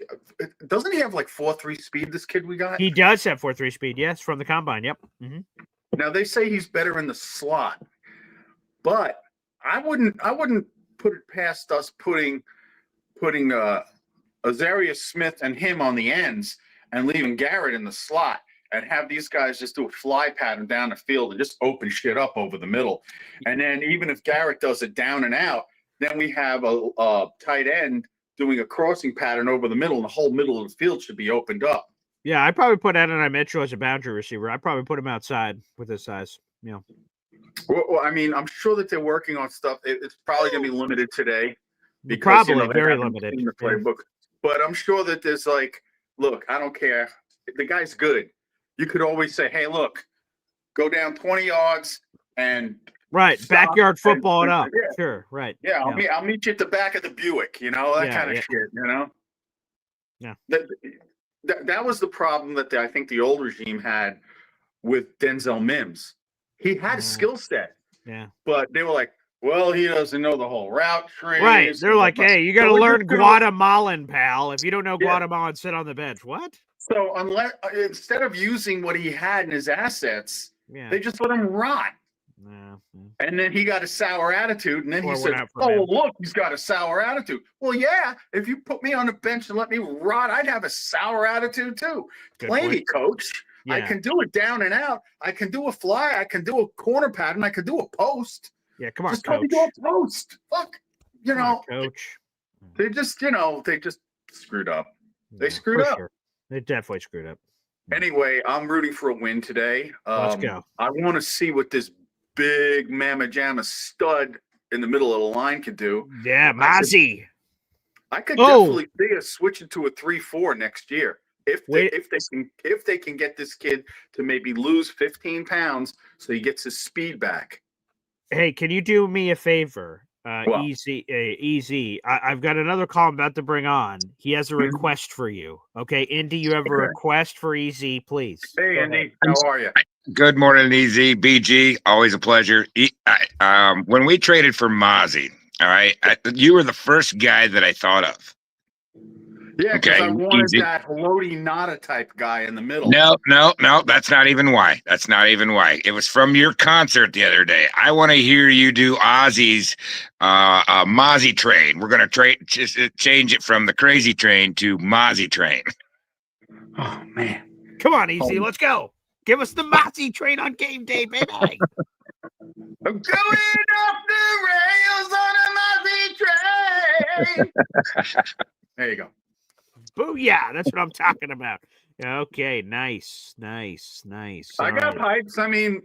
Doesn't he have like 4.3 speed? This kid we got. He does have 4.3 speed. Yes, from the combine. Yep. Mm-hmm. Now they say he's better in the slot, but I wouldn't put it past us putting Azarius Smith and him on the ends and leaving Garrett in the slot and have these guys just do a fly pattern down the field and just open shit up over the middle. And then even if Garrett does it down and out, then we have a tight end doing a crossing pattern over the middle, and the whole middle of the field should be opened up. Yeah, I'd probably put Adonai Mitchell as a boundary receiver. I'd probably put him outside with his size. Yeah. Well, I mean, I'm sure that they're working on stuff. It's probably going to be limited today. Because, probably very limited. The playbook. But I'm sure that there's like, look, I don't care. The guy's good. You could always say, hey, look, go down 20 yards and backyard football it up. Yeah. Sure, right. Yeah, I'll meet you at the back of the Buick, that kind of shit, Yeah. That was the problem that I think the old regime had with Denzel Mims. He had a skill set. Yeah. But they were like, well, he doesn't know the whole route tree. Right. They're like, hey, you got to learn Guatemalan, pal. If you don't know Guatemalan, sit on the bench. What? So instead of using what he had in his assets, they just let him rot. Yeah. And then he got a sour attitude, and then he said, well, look, he's got a sour attitude. Well, yeah, if you put me on the bench and let me rot, I'd have a sour attitude too. Play me, coach. Yeah. I can do it down and out. I can do a fly. I can do a corner pattern. I can do a post. Yeah, come on, just coach. Let me do a post. Fuck, coach. They just screwed up. They screwed up. Sure. They definitely screwed up. Anyway, I'm rooting for a win today. Let's go. I want to see what this big mamma jamma stud in the middle of the line could do. Yeah, Mozzie. I could definitely see us switching to a 3-4 next year. If they can get this kid to maybe lose 15 pounds so he gets his speed back. Hey, can you do me a favor? Easy. I've got another call I'm about to bring on. He has a request for you. Okay, Indy, you have a request for Easy, please. Hey, Indy, how are you? Good morning, Easy. BG, always a pleasure. When we traded for Mozzie, all right, you were the first guy that I thought of. Yeah, because Okay, I wanted easy. that Lodi Nada type guy in the middle. No, that's not even why. That's not even why. It was from your concert the other day. I want to hear you do Ozzy's Mozzie Train. We're gonna change it from the Crazy Train to Mozzie Train. Oh man. Come on, Easy, let's go. Give us the Mozzie Train on game day, baby. I'm going off the rails on a Mozzie train. There you go. Booyah! That's what I'm talking about. Okay, nice. I got pipes. I mean,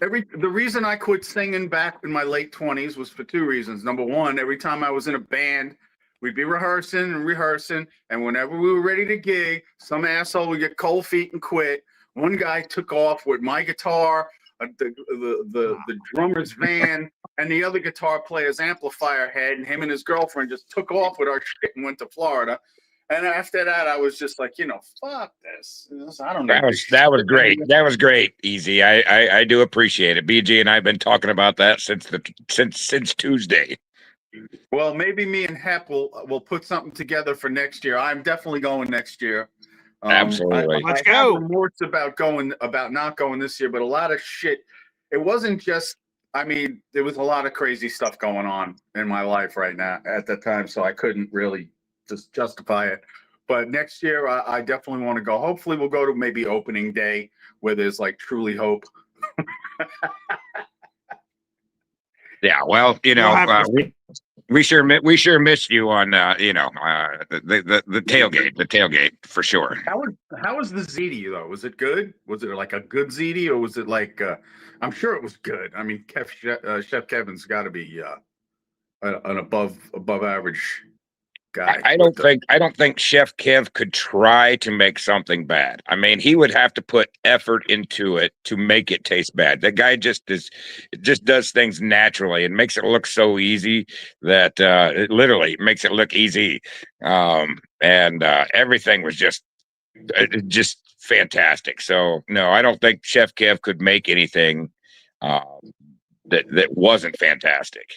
the reason I quit singing back in my late 20s was for two reasons. Number one, every time I was in a band, we'd be rehearsing, and whenever we were ready to gig, some asshole would get cold feet and quit. One guy took off with my guitar, the drummer's van, and the other guitar player's amplifier head, and him and his girlfriend just took off with our shit and went to Florida. And after that, I was just like, fuck this. I don't know. That was great. That was great, Easy. I do appreciate it. BG and I have been talking about that since Tuesday. Well, maybe me and Hep will put something together for next year. I'm definitely going next year. Absolutely. Let's I go. have remorse about not going this year, but a lot of shit. It wasn't just. I mean, there was a lot of crazy stuff going on in my life right now at that time, so I couldn't really just justify it. But next year, I definitely want to go. Hopefully, we'll go to maybe opening day where there's like truly hope. Yeah, well, we sure missed you on the tailgate for sure. How was the ziti though? Was it good? Was it like a good ziti, or was it like? I'm sure it was good. I mean, Chef Kevin's got to be an above average guy. I don't think Chef Kev could try to make something bad. I mean, he would have to put effort into it to make it taste bad. The guy just does things naturally and makes it look so easy that it literally makes it look easy. Everything was just fantastic. So no, I don't think Chef Kev could make anything that wasn't fantastic.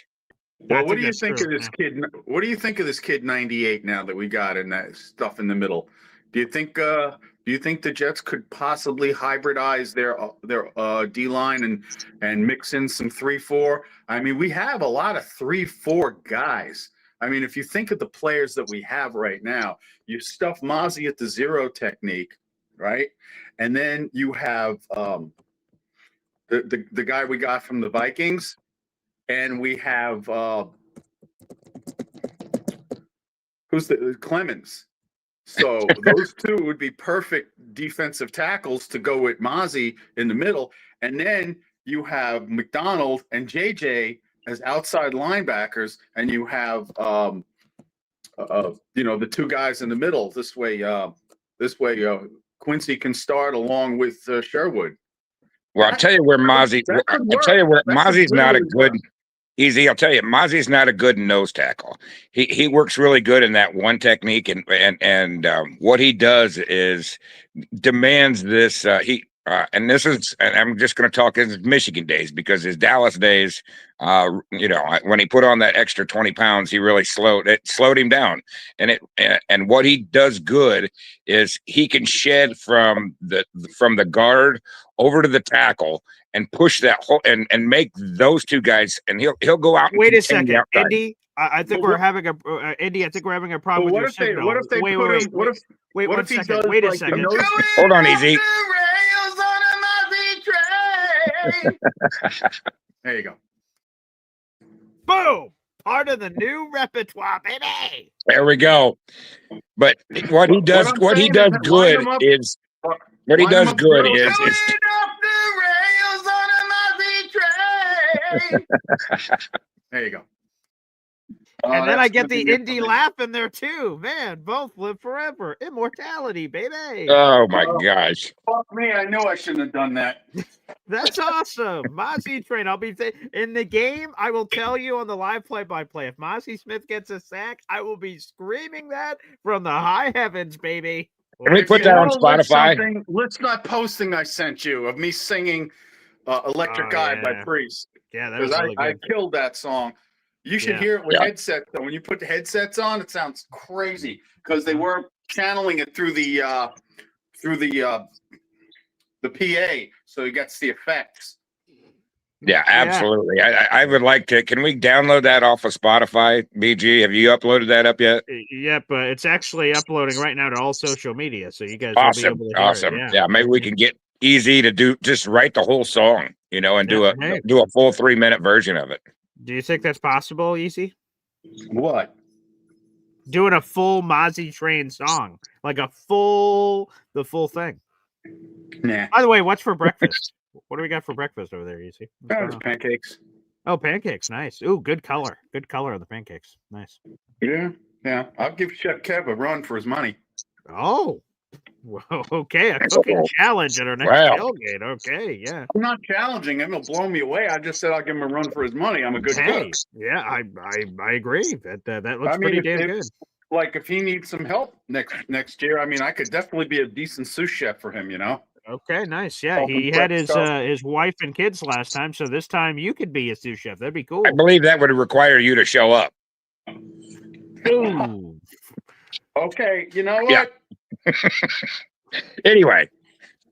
Well, what do you think of this kid? What do you think of this kid 98 now that we got in that stuff in the middle? Do you think the Jets could possibly hybridize their D line and mix in some 3-4? I mean, we have a lot of 3-4 guys. I mean, if you think of the players that we have right now, you stuff Mozzie at the zero technique, right? And then you have the guy we got from the Vikings. And we have who's the Clemens. So those two would be perfect defensive tackles to go with Mozzie in the middle. And then you have McDonald and JJ as outside linebackers, and you have the two guys in the middle. This way Quincy can start along with Sherwood. Well, I'll tell you where Mozzie. I'll tell you where Mozzie's not a good. Easy, I'll tell you, Mozzie's not a good nose tackle. He works really good in that one technique, and what he does is demands this. And I'm just going to talk his Michigan days, because his Dallas days, when he put on that extra 20 pounds, he really slowed him down. And what he does good is he can shed from the guard over to the tackle and push that whole and make those two guys, and he'll go out. Wait a second, Indy. I think we're having a problem with your signal. What if they wait one second. Wait a second. Hold on, Easy. There you go. Boom! Part of the new repertoire, baby. There we go. But what he does good is there you go. And then I get the indie laugh in there too. Man, both live forever. Immortality, baby. Oh my gosh. Fuck me, I knew I shouldn't have done that. That's awesome. Mozzie Train. I'll be in the game. I will tell you on the live play-by-play. If Mozzie Smith gets a sack, I will be screaming that from the high heavens, baby. Can we put that on Spotify? Let's not posting I sent you of me singing Electric Eye by Priest. Yeah, that was really good. I killed that song. You should hear it with headsets. Though. When you put the headsets on, it sounds crazy because they were channeling it through the PA, so it gets the effects. Yeah, absolutely. I would like to. Can we download that off of Spotify? BG, have you uploaded that up yet? Yep, it's actually uploading right now to all social media, so you guys will be Awesome, able to hear awesome. it. Yeah, maybe we can get Easy to do. Just write the whole song, and do a full 3-minute version of it. Do you think that's possible, Easy? What? Doing a full Mozzie Train song, like the full thing. Nah. By the way, what's for breakfast? What do we got for breakfast over there, Easy? Just pancakes. Oh, pancakes. Nice. Ooh, good color. Good color on the pancakes. Nice. Yeah. I'll give Chef Kev a run for his money. Oh. Well, okay. A cooking challenge at our next tailgate. Okay, yeah. I'm not challenging him. He'll blow me away. I just said I'll give him a run for his money. I'm a good cook. Yeah, I agree. That looks pretty damn good. Like if he needs some help next year, I could definitely be a decent sous chef for him, Okay, nice. Yeah, he had his wife and kids last time, so this time you could be a sous chef. That'd be cool. I believe that would require you to show up. Ooh. Okay, you know what? Yeah. Anyway,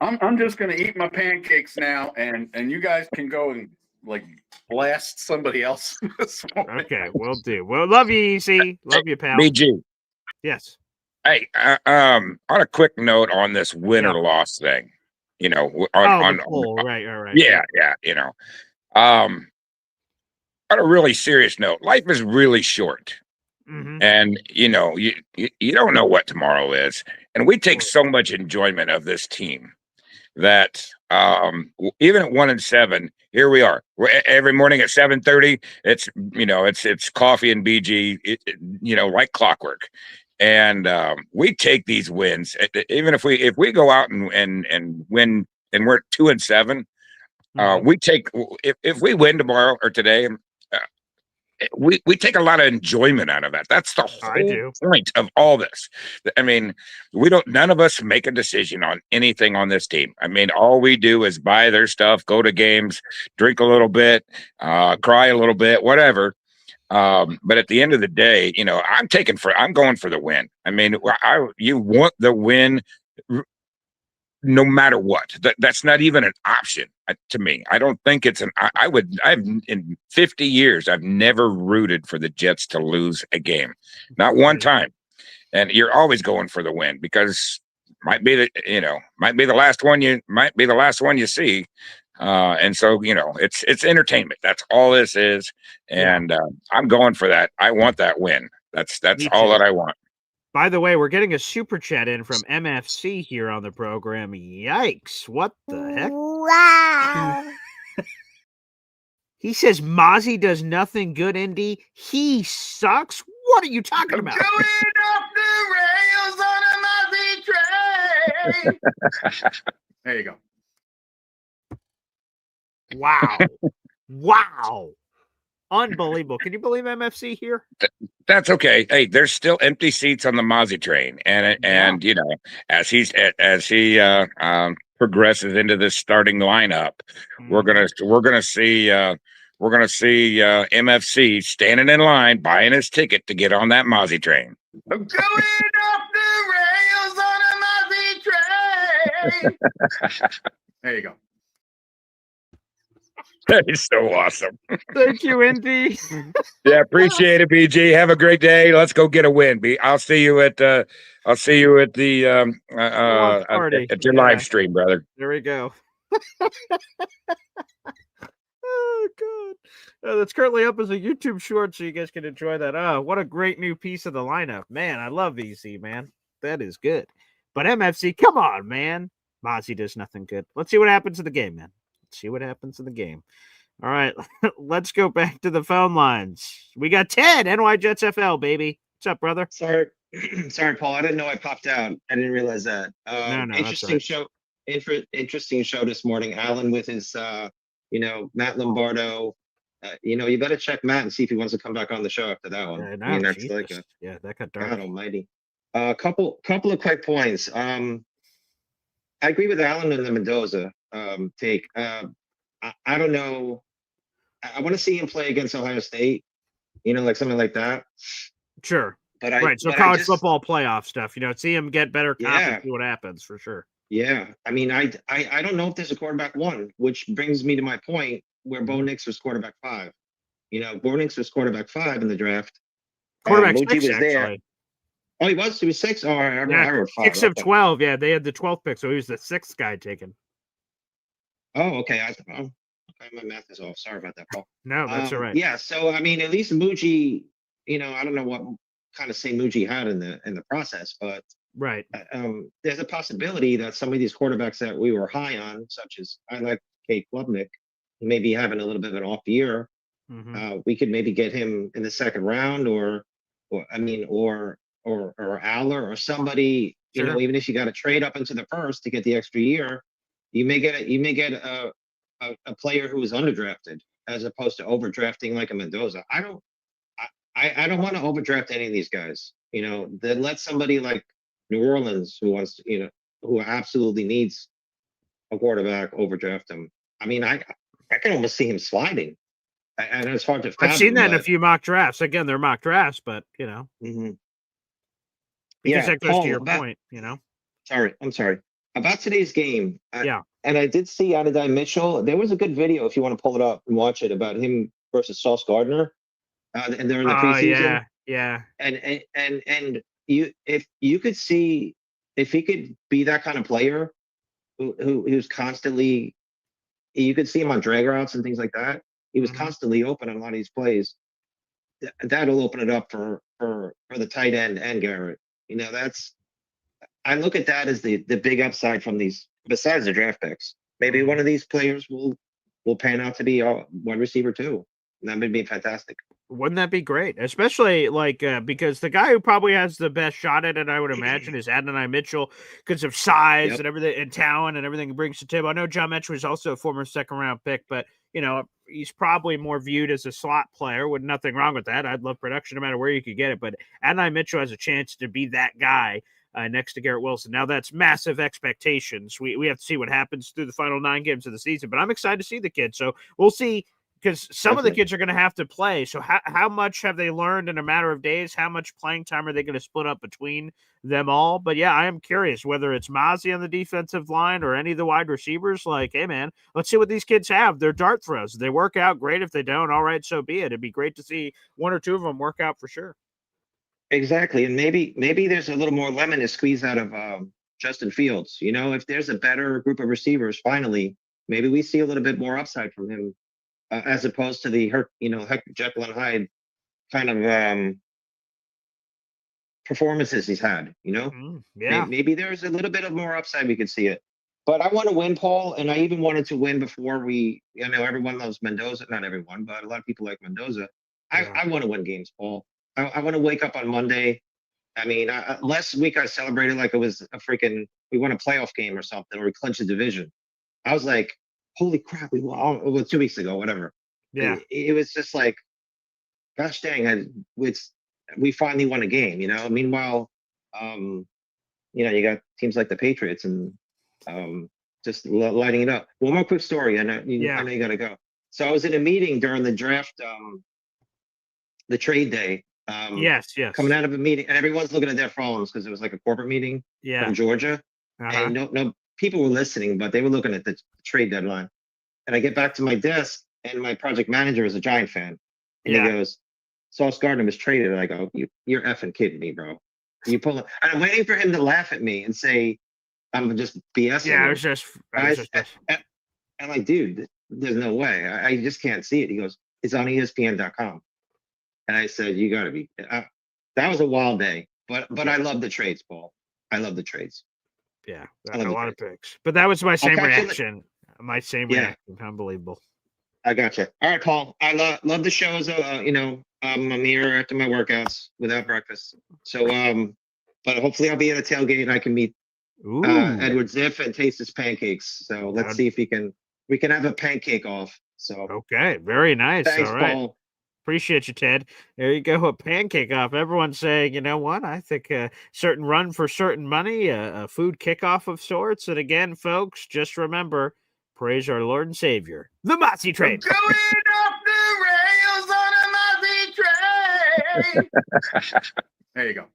I'm just gonna eat my pancakes now, and you guys can go and blast somebody else. Okay, we'll do. Well, love you, Easy. Love you, pal. BG. Yes. Hey, on a quick note on this win or loss thing, right. Yeah. On a really serious note, life is really short. Mm-hmm. And you don't know what tomorrow is, and we take so much enjoyment of this team that even at 1-7, here we are. Every morning at 7:30, it's coffee and BG, like clockwork, and we take these wins. Even if we go out and win, and we're 2-7, we take if we win tomorrow or today. We take a lot of enjoyment out of that. That's the whole point of all this. None of us make a decision on anything on this team. All we do is buy their stuff, go to games, drink a little bit, cry a little bit, whatever. But at the end of the day, I'm going for the win. You want the win no matter what. That's not even an option to me. I don't think it's I've in 50 years, I've never rooted for the Jets to lose a game. Not one time. And you're always going for the win because might be the last one you see. And so, it's entertainment. That's all this is. And I'm going for that. I want that win. That's all that I want. By the way, we're getting a super chat in from MFC here on the program. Yikes. What the heck? Wow. He says Mozzie does nothing good, Indy. He sucks. What are you talking about? Going off the rails on a Mozzie train. There you go. Wow. Wow. Unbelievable. Can you believe MFC here? That's okay. Hey, there's still empty seats on the Mozzie train. And as he progresses into this starting lineup, we're gonna see MFC standing in line buying his ticket to get on that Mozzie train. I'm going off the rails on a Mozzie train. There you go. That is so awesome. Thank you, Indy. Yeah, appreciate it, BG. Have a great day. Let's go get a win. I'll see you at the at your live stream, brother. There we go. Oh God. That's currently up as a YouTube short, so you guys can enjoy that. Oh, what a great new piece of the lineup. Man, I love EC, man. That is good. But MFC, come on, man. Mozzie does nothing good. Let's see what happens in the game, man. See what happens in the game. All right, let's go back to the phone lines. We got Ted, NY Jets FL, baby. What's up, brother? Sorry, Paul. I didn't know I popped out. I didn't realize that. No, interesting show. Interesting show this morning. Alan with his, Matt Lombardo. You better check Matt and see if he wants to come back on the show after that one. Yeah, that got dark. God Almighty. Couple of quick points. I agree with Alan and the Mendoza take. I don't know. I want to see him play against Ohio State. like something like that. Sure. But right. So college football playoff stuff, see him get better confidence, see what happens for sure. Yeah. I mean, I don't know if there's a quarterback 1, which brings me to my point where Bo Nix was quarterback 5. Bo Nix was quarterback 5 in the draft. Quarterback Moochie 6, was there. actually. Oh, he was 6. Oh, I heard 5. 6 of 12. Yeah, they had the 12th pick, so he was the 6th guy taken. Oh, okay. Okay, my math is off. Sorry about that, Paul. No, that's all right. Yeah. So I mean, at least Moochie, I don't know what kind of say Moochie had in the process, but right. There's a possibility that some of these quarterbacks that we were high on, such as I like Kate Klubnik, maybe having a little bit of an off year. Mm-hmm. We could maybe get him in the second round, or Aller or somebody. Sure. Even if you got to trade up into the first to get the extra year, you may get a player who is underdrafted as opposed to overdrafting like a Mendoza. I don't want to overdraft any of these guys. Then let somebody like New Orleans who wants who absolutely needs a quarterback overdraft him. I mean, I can almost see him sliding. And it's hard to fathom. I've seen that in a few mock drafts. Again, they're mock drafts, but Mm-hmm. Because that goes to your point, I'm sorry. About today's game. Yeah. And I did see Adonai Mitchell. There was a good video if you want to pull it up and watch it about him versus Sauce Gardner. And they're in the preseason. Yeah. And if you could see if he could be that kind of player who's constantly, you could see him on drag routes and things like that. He was constantly open on a lot of these plays. That'll open it up for the tight end and Garrett. I look at that as the big upside from these, besides the draft picks. Maybe one of these players will pan out to be a wide receiver too. And that would be fantastic. Wouldn't that be great? Especially because the guy who probably has the best shot at it, I would imagine, is Adonai Mitchell because of size and everything and talent and everything he brings to the table. I know John Metchie was also a former second-round pick, but he's probably more viewed as a slot player. With nothing wrong with that. I'd love production no matter where you could get it, but Adonai Mitchell has a chance to be that guy next to Garrett Wilson. Now that's massive expectations. We have to see what happens through the final 9 games of the season, but I'm excited to see the kid. So we'll see. Because some of the kids are going to have to play. So how much have they learned in a matter of days? How much playing time are they going to split up between them all? But yeah, I am curious whether it's Mozzie on the defensive line or any of the wide receivers. Like, hey, man, let's see what these kids have. They're dart throws. They work out great. If they don't, all right, so be it. It'd be great to see 1 or 2 of them work out for sure. Exactly. And maybe there's a little more lemon to squeeze out of Justin Fields. If there's a better group of receivers, finally, maybe we see a little bit more upside from him. As opposed to the Jekyll and Hyde kind of performances he's had, Yeah. Maybe there's a little bit of more upside. We could see it, but I want to win, Paul, and I even wanted to win before everyone loves Mendoza. Not everyone, but a lot of people like Mendoza. I want to win games, Paul. I want to wake up on Monday. I mean, last week I celebrated like it was we won a playoff game or something, or we clinched a division. I was like, holy crap, we won. Well, 2 weeks ago, whatever. Yeah. It was just like, gosh dang, we finally won a game, Meanwhile, you got teams like the Patriots and just lighting it up. One more quick story, and I know you got to go. So I was in a meeting during the draft, the trade day. Yes. Coming out of a meeting, and everyone's looking at their phones because it was like a corporate meeting from Georgia. And no people were listening, but they were looking at the trade deadline. And I get back to my desk, and my project manager is a Giant fan. And he goes, Sauce Gardner was traded. And I go, you're effing kidding me, bro. You pull it. And I'm waiting for him to laugh at me and say, I'm just BSing. Yeah, I'm like, dude, there's no way. I just can't see it. He goes, it's on ESPN.com. And I said, you got to be. That was a wild day. But I love the trades, Paul. I love the trades. Yeah, a lot of picks. But that was my same reaction. My same reaction. Unbelievable. I gotcha. All right, Paul. I love the shows. I'm here after my workouts without breakfast. So, but hopefully I'll be at a tailgate and I can meet Edward Ziff and taste his pancakes. So let's see if we can have a pancake off. So okay, very nice. Thanks, all right. Paul. Appreciate you, Ted. There you go, a pancake off. Everyone's saying, you know what? I think a certain run for certain money, a food kickoff of sorts. And again, folks, just remember, praise our Lord and Savior, the Mozzie train. Going off the rails on a Mozzie train. There you go.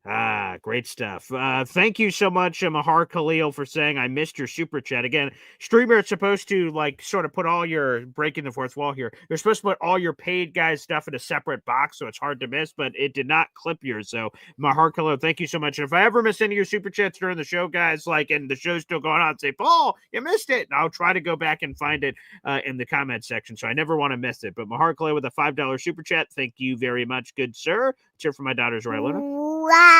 Ah, great stuff. Thank you so much, Mahar Khalil, for saying I missed your super chat. Again, streamer is supposed to like sort of put all your breaking the fourth wall here. They're supposed to put all your paid guys stuff in a separate box, so it's hard to miss, but it did not clip yours. So Mahar Khalil, thank you so much. And if I ever miss any of your super chats during the show, guys, like, and the show's still going on, say, Paul, you missed it. And I'll try to go back and find it in the comment section. So I never want to miss it. But Mahar Khalil with a $5 super chat. Thank you very much, good sir. Cheer for my daughters, right, Luna? Wow.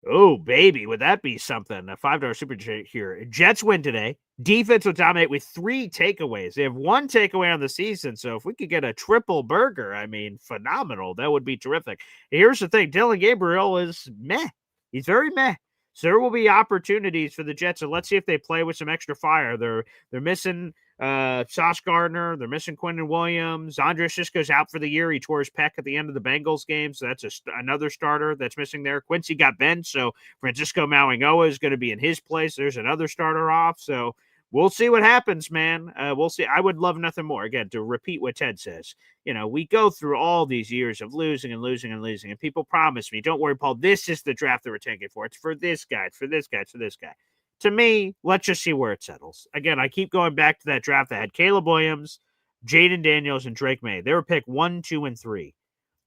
Oh, baby, would that be something? A $5 super chat here. Jets win today. Defense will dominate with 3 takeaways. They have 1 takeaway on the season, so if we could get a triple burger, I mean, phenomenal. That would be terrific. Here's the thing. Dylan Gabriel is meh. He's very meh. So there will be opportunities for the Jets, and let's see if they play with some extra fire. They're missing Sauce Gardner. They're missing Quentin Williams. Andre Sisco's out for the year. He tore his pec at the end of the Bengals game, so that's another starter that's missing there. Quincy got benched, so Francisco Mauigoa is going to be in his place. There's another starter off, so we'll see what happens, man. We'll see. I would love nothing more, again, to repeat what Ted says. You know, we go through all these years of losing and losing and losing, and people promise me, don't worry, Paul, this is the draft that we're tanking for. It's for this guy, it's for this guy, it's for this guy. To me, let's just see where it settles. Again, I keep going back to that draft that had Caleb Williams, Jaden Daniels, and Drake May. They were picked 1, 2, and 3.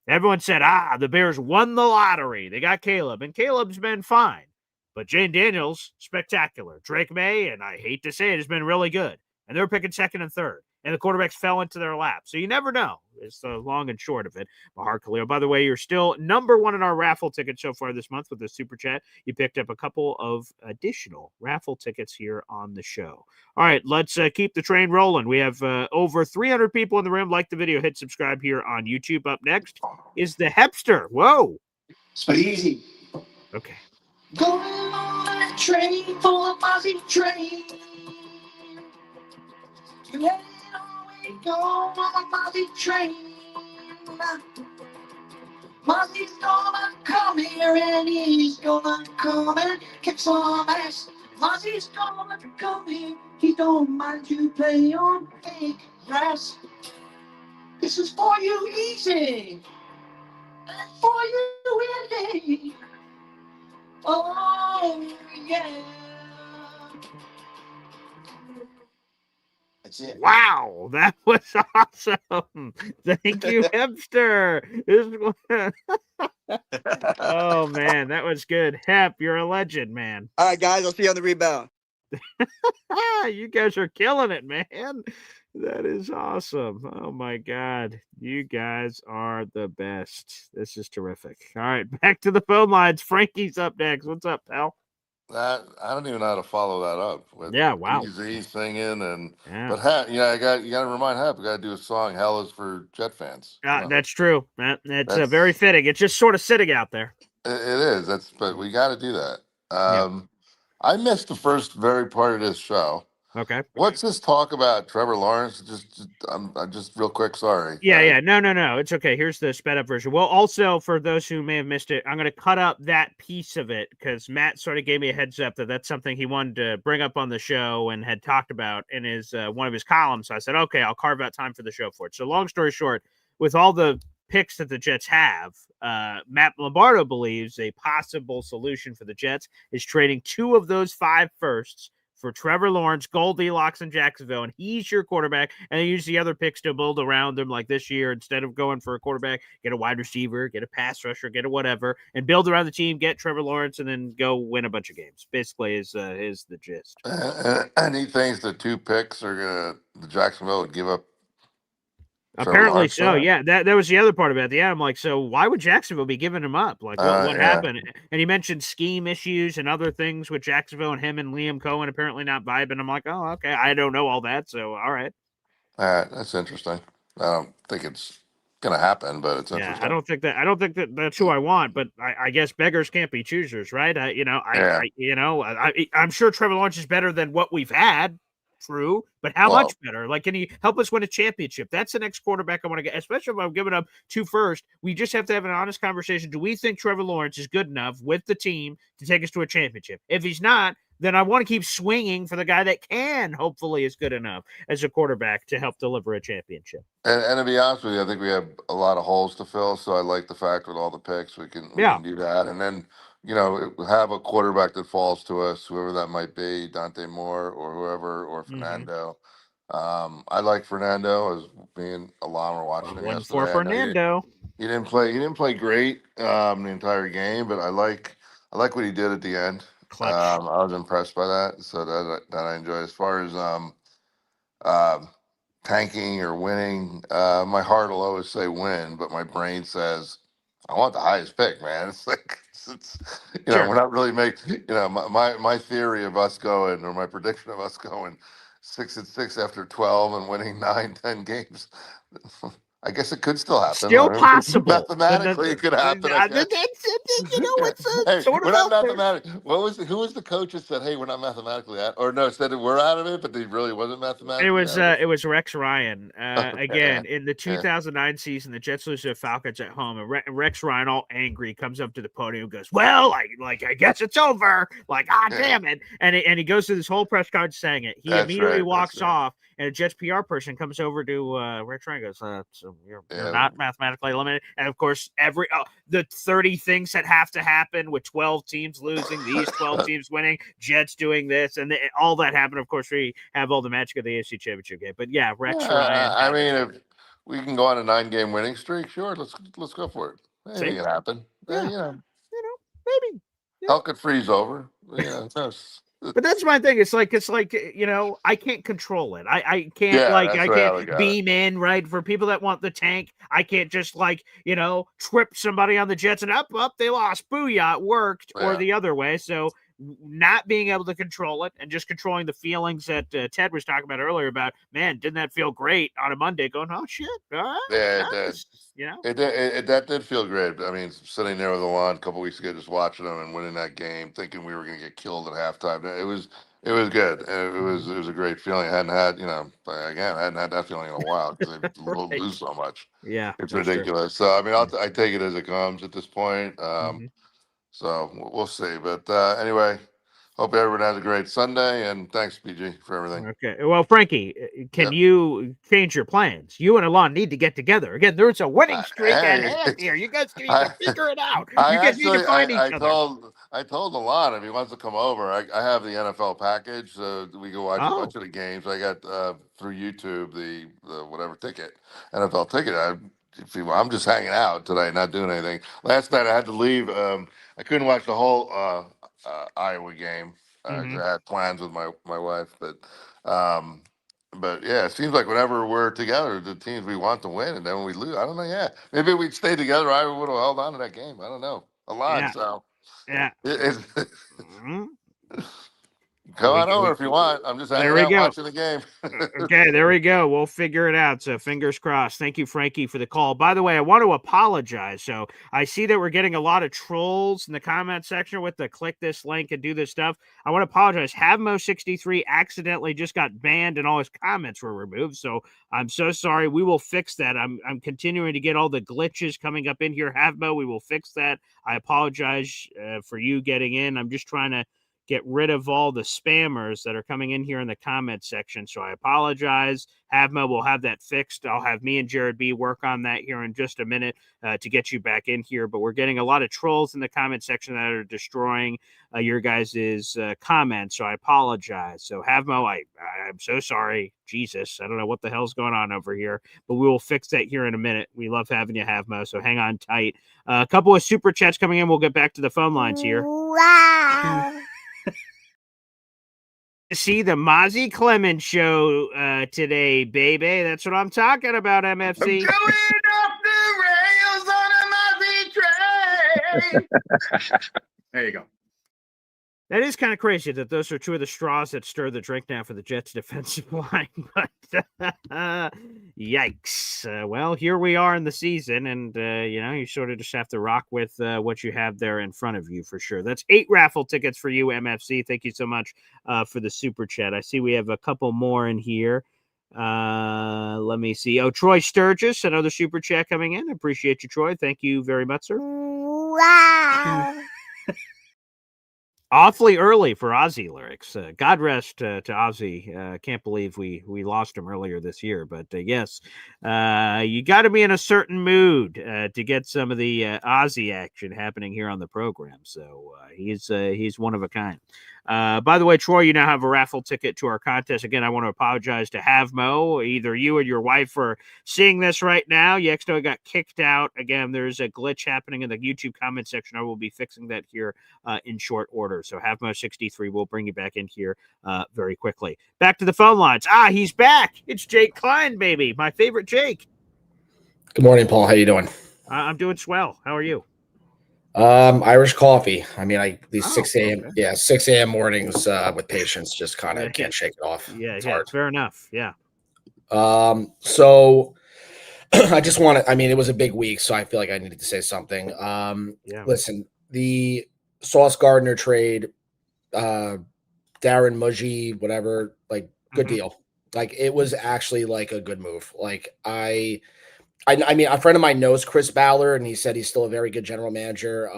Everyone said, the Bears won the lottery. They got Caleb, and Caleb's been fine. But Jaden Daniels, spectacular. Drake May, and I hate to say it, has been really good. And they were picking 2nd and 3rd. And the quarterbacks fell into their lap. So you never know. It's the long and short of it. Mahar Khalil, by the way, you're still number 1 in our raffle ticket so far this month with the super chat. You picked up a couple of additional raffle tickets here on the show. All right, let's keep the train rolling. We have over 300 people in the room. Like the video, hit subscribe here on YouTube. Up next is the Hepster. Whoa. So easy. Okay. Going on a train full of Mozzie train. You let it always go on a Mozzie train. Mozzie's gonna come here and he's gonna come and kick some ass. Mozzie's gonna come here, he don't mind you play on fake grass. This is for you easy, and for you Willie. Oh yeah. That's it. Wow, that was awesome. Thank you, Hepster. Oh, man, that was good. Hep, you're a legend, man. All right, guys, I'll see you on the rebound. You guys are killing it, man. That is awesome. Oh, my God. You guys are the best. This is terrific. All right, back to the phone lines. Frankie's up next. What's up, pal? I don't even know how to follow that up. With wow. Easy singing and Yeah. but you got to remind Hap. We got to do a song. Hell is for Jet fans. That's true. That's very fitting. It's just sort of sitting out there. It is. But we got to do that. I missed the first very part of this show. Okay. What's this talk about Trevor Lawrence? I'm just real quick. Sorry. Yeah. No. It's okay. Here's the sped up version. Well, also for those who may have missed it, I'm going to cut up that piece of it because Matt sort of gave me a heads up that that's something he wanted to bring up on the show and had talked about in his one of his columns. So I said, okay, I'll carve out time for the show for it. So long story short, with all the picks that the Jets have, Matt Lombardo believes a possible solution for the Jets is trading 2 of those 5 firsts for Trevor Lawrence, Goldilocks in Jacksonville, and he's your quarterback, and then use the other picks to build around him like this year. Instead of going for a quarterback, get a wide receiver, get a pass rusher, get a whatever, and build around the team, get Trevor Lawrence, and then go win a bunch of games. Basically is the gist. And he thinks the 2 picks are the Jacksonville would give up. Apparently so, yeah. That was the other part about it. Yeah, I'm like, so why would Jacksonville be giving him up? Like, what happened? And he mentioned scheme issues and other things with Jacksonville and him and Liam Cohen apparently not vibing. I'm like, oh, okay. I don't know all that, so all right. That's interesting. I don't think it's gonna happen, but it's interesting. I don't think that that's who I want, but I guess beggars can't be choosers, right? I'm sure Trevor Lawrence is better than what we've had. True, but how much better? Like, can he help us win a championship? That's the next quarterback I want to get, especially if I'm giving up 2 first. We just have to have an honest conversation. Do we think Trevor Lawrence is good enough with the team to take us to a championship? If he's not, then I want to keep swinging for the guy that hopefully is good enough as a quarterback to help deliver a championship. And to be honest with you, I think we have a lot of holes to fill. So I like the fact with all the picks we can do that, and then have a quarterback that falls to us, whoever that might be, Dante Moore or whoever, or Fernando. I like Fernando as being a llama watching him One for yesterday. I know Fernando. he didn't play. He didn't play great the entire game, but I like what he did at the end. Clutch. I was impressed by that, so that I enjoy. As far as um, tanking or winning, my heart will always say win, but my brain says I want the highest pick, man. It's like we're not really making. My theory of us going, or my prediction of us going 6-6 after 12 and winning 9-10 games. I guess it could still happen. Still possible. Mathematically, it could happen. It's sort of we're not out there. mathematically. Who was the coach that said, "Hey, we're not mathematically out," or no, said that we're out of it, but they really wasn't mathematically. It was Rex Ryan. Again, in the 2009 season, the Jets lose to the Falcons at home, and Rex Ryan, all angry, comes up to the podium and goes, "Well, I guess it's over." Like, damn it! And he goes through this whole press conference saying it. He immediately walks off, and a Jets PR person comes over to Rex Ryan and goes, "So you're not mathematically eliminated." And of course, the 30 things that have to happen with 12 teams losing, these 12 teams winning, Jets doing this, and all that happened. Of course, we have all the magic of the AFC Championship game. But yeah, Rex Ryan. I mean, if we can go on a 9-game winning streak, sure, let's go for it. Anything can happen. Yeah. Maybe. Hell could freeze over. But that's my thing. It's like I can't control it. I can't beam in, right? For people that want the tank, I can't just trip somebody on the Jets and up they lost. Booyah, it worked, or the other way. So not being able to control it and just controlling the feelings that Ted was talking about earlier about, man, didn't that feel great on a Monday going, oh shit. It did. That did feel great. I mean, sitting there with the lawn a couple weeks ago, just watching them and winning that game, thinking we were going to get killed at halftime. It was good. It was a great feeling. I hadn't had that feeling in a while because they lose so much. Yeah, it's ridiculous. So I mean, I take it as it comes at this point. So we'll see. But anyway, hope everyone has a great Sunday, and thanks, PG, for everything. Okay. Well, Frankie, can you change your plans? You and Alon need to get together. Again, there's a winning streak at hand here. You guys need to figure it out. You guys need to find each other. I told Alon if he wants to come over, I have the NFL package, so we can watch a bunch of the games. I got through YouTube the whatever ticket, NFL ticket. I'm just hanging out today, not doing anything. Last night I had to leave. I couldn't watch the whole Iowa game. I had plans with my wife, but yeah, it seems like whenever we're together, the teams we want to win, and then when we lose, I don't know. Yeah, maybe we'd stay together. Iowa would have held on to that game. I don't know. A lot. So yeah. Come on over if you want. I'm just hanging out watching the game. Okay, there we go. We'll figure it out. So fingers crossed. Thank you, Frankie, for the call. By the way, I want to apologize. So I see that we're getting a lot of trolls in the comment section with the click this link and do this stuff. I want to apologize. Havmo63 accidentally just got banned and all his comments were removed. So I'm so sorry. We will fix that. I'm continuing to get all the glitches coming up in here. Havmo, we will fix that. I apologize for you getting in. I'm just trying to get rid of all the spammers that are coming in here in the comment section. So I apologize. Havmo will have that fixed. I'll have me and Jared B work on that here in just a minute to get you back in here. But we're getting a lot of trolls in the comment section that are destroying your guys' comments. So I apologize. So Havmo, I'm so sorry. Jesus, I don't know what the hell's going on over here, but we will fix that here in a minute. We love having you, Havmo. So hang on tight. A couple of super chats coming in. We'll get back to the phone lines here. Wow. See the Mozzie Clemens show today, baby. That's what I'm talking about, MFC. I'm going off the rails on a Mozzie train. There you go. That is kind of crazy that those are two of the straws that stir the drink now for the Jets defensive line. But yikes. Well, here we are in the season, and you sort of just have to rock with what you have there in front of you for sure. That's 8 raffle tickets for you, MFC. Thank you so much for the super chat. I see we have a couple more in here. Let me see. Oh, Troy Sturgis, another super chat coming in. Appreciate you, Troy. Thank you very much, sir. Wow. Awfully early for Ozzy lyrics. God rest to Ozzy. Can't believe we lost him earlier this year. But yes, you got to be in a certain mood to get some of the Ozzy action happening here on the program. So he's one of a kind. By the way, Troy, you now have a raffle ticket to our contest. Again, I want to apologize to Havmo. Either you and your wife are seeing this right now. You accidentally got kicked out. Again, there's a glitch happening in the YouTube comment section. I will be fixing that here in short order. So Havmo63 will bring you back in here very quickly. Back to the phone lines. He's back. It's Jake Klein, baby. My favorite Jake. Good morning, Paul. How you doing? I'm doing swell. How are you? Irish coffee. I mean, these 6 a.m. Okay. Yeah, 6 a.m. mornings with patients just kind of can't shake it off. Yeah, it's yeah, hard. fair enough. Yeah. So I just want to. I mean, it was a big week, so I feel like I needed to say something. Listen, the Sauce Gardner trade, Darren Mudgee, whatever, like good deal. Like it was actually like a good move. Like I mean, a friend of mine knows Chris Ballard, and he said he's still a very good general manager.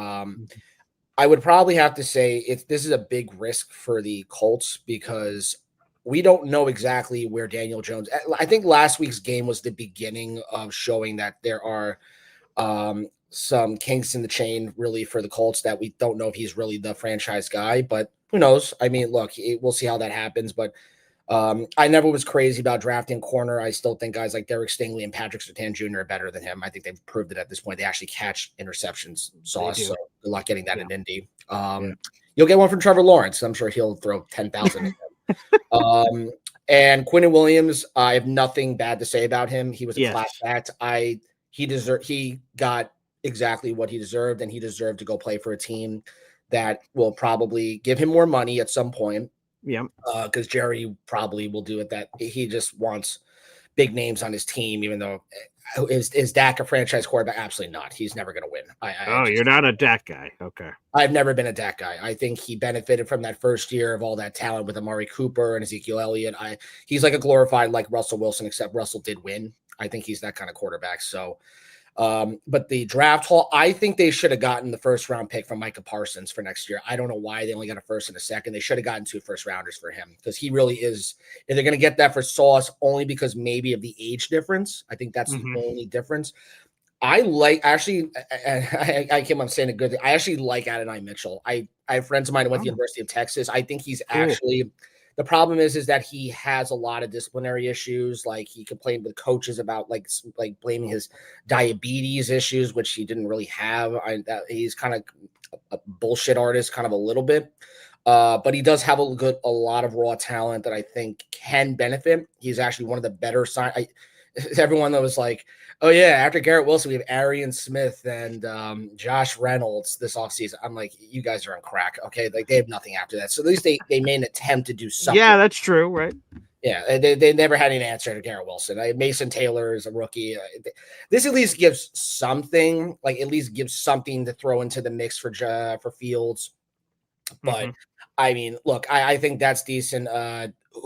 I would probably have to say this is a big risk for the Colts because we don't know exactly where Daniel Jones. I think last week's game was the beginning of showing that there are some kinks in the chain, really, for the Colts that we don't know if he's really the franchise guy. But who knows? I mean, look, we'll see how that happens. But I never was crazy about drafting corner. I still think guys like Derek Stingley and Patrick Surtain Jr. are better than him. I think they've proved it at this point. They actually catch interceptions, Sauce. So good luck getting that in Indy. You'll get one from Trevor Lawrence. I'm sure he'll throw 10,000 at them. And Quinnen Williams, I have nothing bad to say about him. He was a class act. He got exactly what he deserved, and he deserved to go play for a team that will probably give him more money at some point. Yeah. Because Jerry probably will do it. That he just wants big names on his team, even though is Dak a franchise quarterback? Absolutely not. He's never going to win. You're not a Dak guy. Okay. I've never been a Dak guy. I think he benefited from that first year of all that talent with Amari Cooper and Ezekiel Elliott. He's like a glorified like Russell Wilson, except Russell did win. I think he's that kind of quarterback. So. But the draft haul, I think they should have gotten the first round pick from Micah Parsons for next year. I don't know why they only got a first and a second. They should have gotten 2 first rounders for him because he really is. If they're going to get that for Sauce, only because maybe of the age difference. I think that's the only difference. I came on saying a good thing. I actually like Adonai Mitchell. I have friends of mine who went to the University of Texas. I think he's actually. The problem is that he has a lot of disciplinary issues. Like he complained with coaches about like blaming his diabetes issues, which he didn't really have. He's kind of a bullshit artist, kind of a little bit. But he does have a lot of raw talent that I think can benefit. He's actually one of the better everyone that was like, oh yeah, after Garrett Wilson, we have Arian Smith and Josh Reynolds this offseason. I'm like, you guys are on crack. Okay. Like they have nothing after that. So at least they made an attempt to do something. Yeah, that's true. Right. Yeah. They never had an answer to Garrett Wilson. Mason Taylor is a rookie. This at least gives something, to throw into the mix for Fields. But I mean, look, I think that's decent.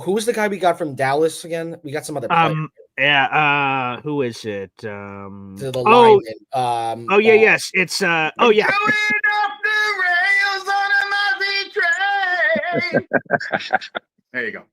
Who's the guy we got from Dallas again? We got some other player. Yeah, who is it? To the lineman. Yes. It's Going off the rails on a Mozzie train. There you go.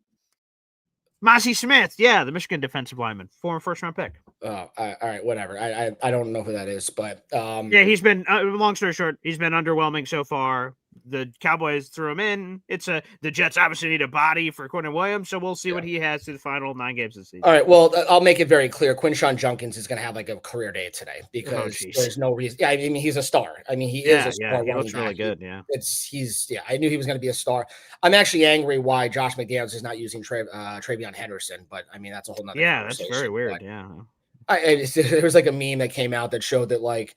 Mazi Smith, the Michigan defensive lineman, former first-round pick. All right, whatever. I don't know who that is, but he's been long story short, he's been underwhelming so far. The Cowboys threw him in. The Jets obviously need a body for Quinnen Williams, so we'll see what he has through the final 9 games this season. All right, well, I'll make it very clear. Quinshon Judkins is going to have like a career day today because there's no reason. Yeah, I mean, he's a star. I mean, he is a star. He looks really good. I knew he was going to be a star. I'm actually angry why Josh McDaniels is not using Travion Henderson, but I mean, that's a whole nother conversation. That's very weird. There was like a meme that came out that showed that like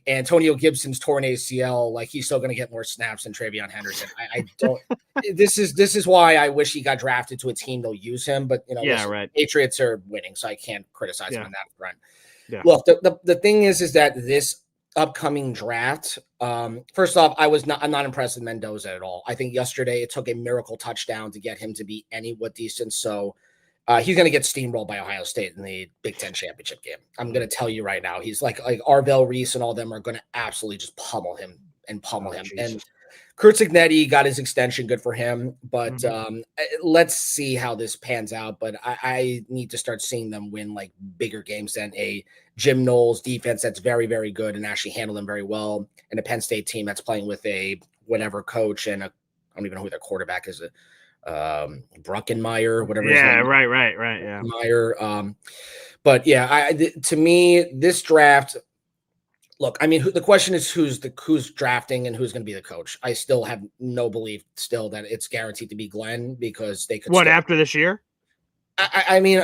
Antonio Gibson's torn ACL, like he's still going to get more snaps than Travion Henderson. I don't. This is why I wish he got drafted to a team that'll use him. But right. Patriots are winning, so I can't criticize him on that front. Yeah. Look, the thing is that this upcoming draft. First off, I'm not impressed with Mendoza at all. I think yesterday it took a miracle touchdown to get him to be anywhat decent. So. He's going to get steamrolled by Ohio State in the Big Ten championship game. I'm going to tell you right now. He's like Arvell Reese and all them are going to absolutely just pummel him. And Kurt Cignetti got his extension, good for him. But let's see how this pans out. But I need to start seeing them win like bigger games than a Jim Knowles defense that's very, very good and actually handle them very well, and a Penn State team that's playing with a whatever coach and I don't even know who their quarterback is. Bruckenmeyer, whatever. Yeah, right. Yeah, Meyer. But yeah, to me, this draft. Look, I mean, the question is who's drafting and who's going to be the coach. I still have no belief still that it's guaranteed to be Glenn because they could. After this year? I mean,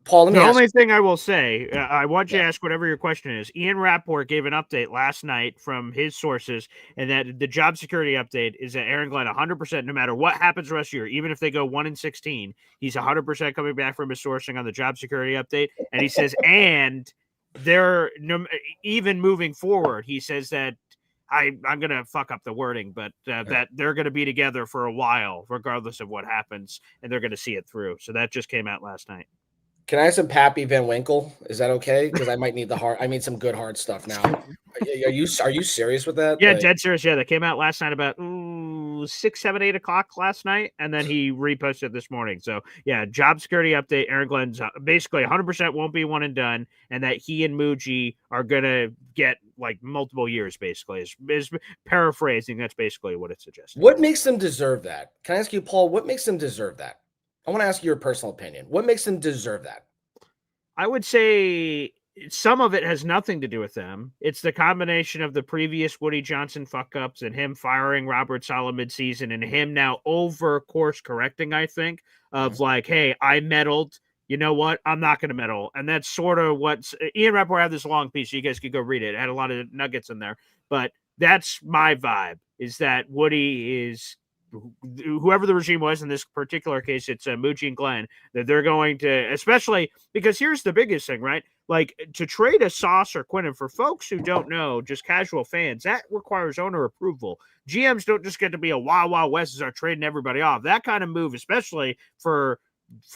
Paul, let me the ask only thing I will say, I want you to ask whatever your question is. Ian Rapport gave an update last night from his sources, and that the job security update is that Aaron Glenn 100%, no matter what happens the rest of the year, even if they go 1-16, he's 100% coming back from his sourcing on the job security update. And he says, and they're even moving forward, he says that I'm going to fuck up the wording, but that they're going to be together for a while, regardless of what happens, and they're going to see it through. So that just came out last night. Can I have some Pappy Van Winkle? Is that okay? Because I might need I need some good hard stuff now. Are you serious with that? Yeah, dead serious. Yeah, that came out last night about 6, 7, 8 o'clock last night, and then he reposted this morning. So yeah, job security update. Aaron Glenn's basically 100% won't be one and done, and that he and Muji are gonna get like multiple years. Basically, is paraphrasing. That's basically what it suggests. What makes them deserve that? Can I ask you, Paul? What makes them deserve that? I want to ask you your personal opinion. What makes them deserve that? I would say some of it has nothing to do with them. It's the combination of the previous Woody Johnson fuck-ups and him firing Robert Saleh midseason and him now over course correcting, I think, of like, hey, I meddled. You know what? I'm not going to meddle. And that's sort of what's Ian Rapport had this long piece. So you guys could go read it. It had a lot of nuggets in there. But that's my vibe, is that Woody is whoever the regime was in this particular case, it's Muji and Glenn, that they're going to, especially because here's the biggest thing, right? Like to trade a Sauce or Quinnen, for folks who don't know, just casual fans, that requires owner approval. GMs don't just get to be a Wild West and start trading everybody off. That kind of move, especially for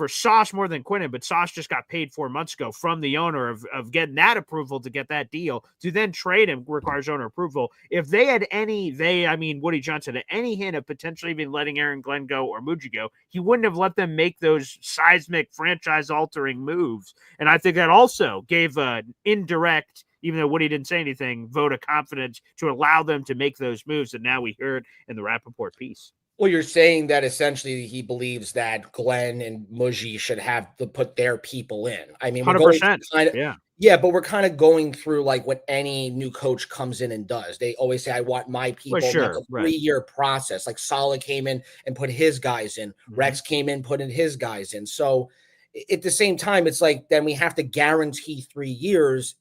Sauce more than Quinnen, but Sauce just got paid 4 months ago from the owner of getting that approval to get that deal. To then trade him requires owner approval. If they had Woody Johnson, had any hint of potentially even letting Aaron Glenn go or Muji go, he wouldn't have let them make those seismic franchise-altering moves. And I think that also gave an indirect, even though Woody didn't say anything, vote of confidence to allow them to make those moves that now we heard in the Rappaport piece. Well, you're saying that essentially he believes that Glenn and Muji should have to put their people in. I mean, 100%. Yeah, but we're kind of going through like what any new coach comes in and does. They always say, I want my people. Well, sure, like a 3-year process. Like Saleh came in and put his guys in. Rex came in, put in his guys in. So at the same time, it's like, then we have to guarantee 3 years.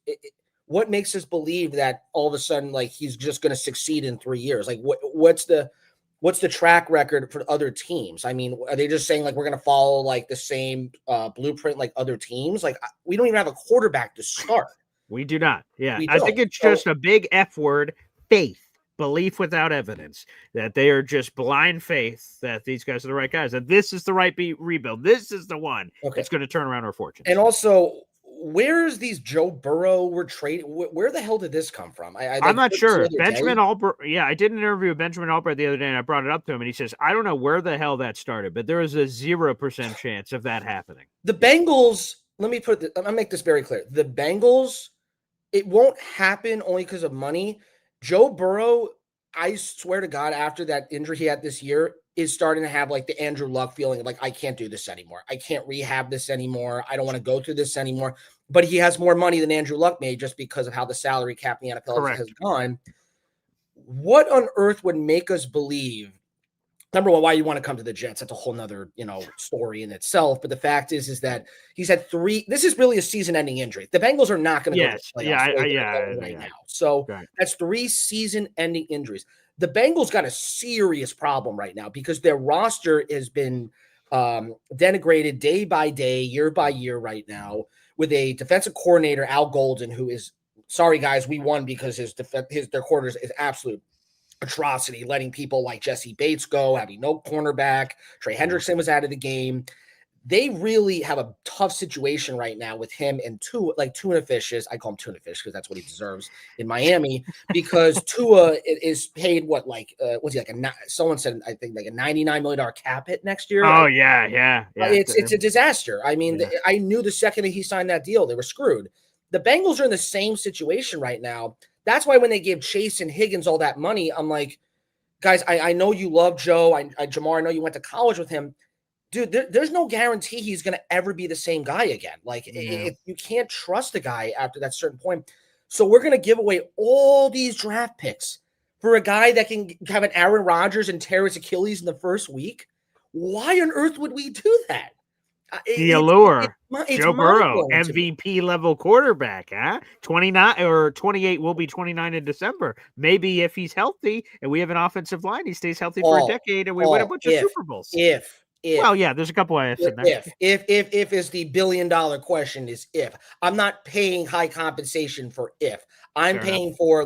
What makes us believe that all of a sudden, like, he's just going to succeed in 3 years? Like, what's the track record for other teams? I mean, are they just saying like we're going to follow like the same blueprint like other teams? Like we don't even have a quarterback to start. We do not. Yeah, I think it's just a big F word: faith, belief without evidence. That they are just blind faith that these guys are the right guys. That this is the right rebuild. This is the one that's going to turn around our fortunes. And also, where's these Joe Burrow were trading? Where the hell did this come from? I'm not sure. Benjamin Albright. Yeah, I did an interview with Benjamin Albright the other day, and I brought it up to him, and he says, I don't know where the hell that started, but there is a 0% chance of that happening. The Bengals, I'll make this very clear. The Bengals, it won't happen only because of money. Joe Burrow, I swear to God, after that injury he had this year, is starting to have like the Andrew Luck feeling of like, I can't do this anymore. I can't rehab this anymore. I don't want to go through this anymore. But he has more money than Andrew Luck made just because of how the salary cap in the NFL has gone. What on earth would make us believe, number one, why you want to come to the Jets? That's a whole nother, story in itself. But the fact is that he's had 3. This is really a season-ending injury. The Bengals are not going to go to the playoffs right now. So that's 3 season-ending injuries. The Bengals got a serious problem right now because their roster has been denigrated day by day, year by year right now with a defensive coordinator, Al Golden, who is, sorry guys, we won because their quarters is absolute atrocity, letting people like Jesse Bates go, having no cornerback. Trey Hendrickson was out of the game. they really have a tough situation right now with him and Tuna Fish is, I call him Tuna Fish because that's what he deserves in Miami, because Tua is paid what's he like someone said, I think like a $99 million cap hit next year. Oh yeah. It's a disaster. I mean, Yeah. I knew the second that he signed that deal, they were screwed. The Bengals are in the same situation right now. That's why when they gave Chase and Higgins all that money, I'm like, guys, I know you love Joe. Jamar, I know you went to college with him. Dude, there's no guarantee he's going to ever be the same guy again. Like, you can't trust a guy after that certain point. So we're going to give away all these draft picks for a guy that can have an Aaron Rodgers and tear his Achilles in the first week. Why on earth would we do that? The allure. It's Joe Burrow, MVP level quarterback, huh? 29 or 28 will be 29 in December. Maybe if he's healthy and we have an offensive line, he stays healthy for a decade and we win a bunch of Super Bowls. Well, yeah, there's a couple of ifs in there. If is the $1 billion question is if. I'm not paying high compensation for if. I'm paying for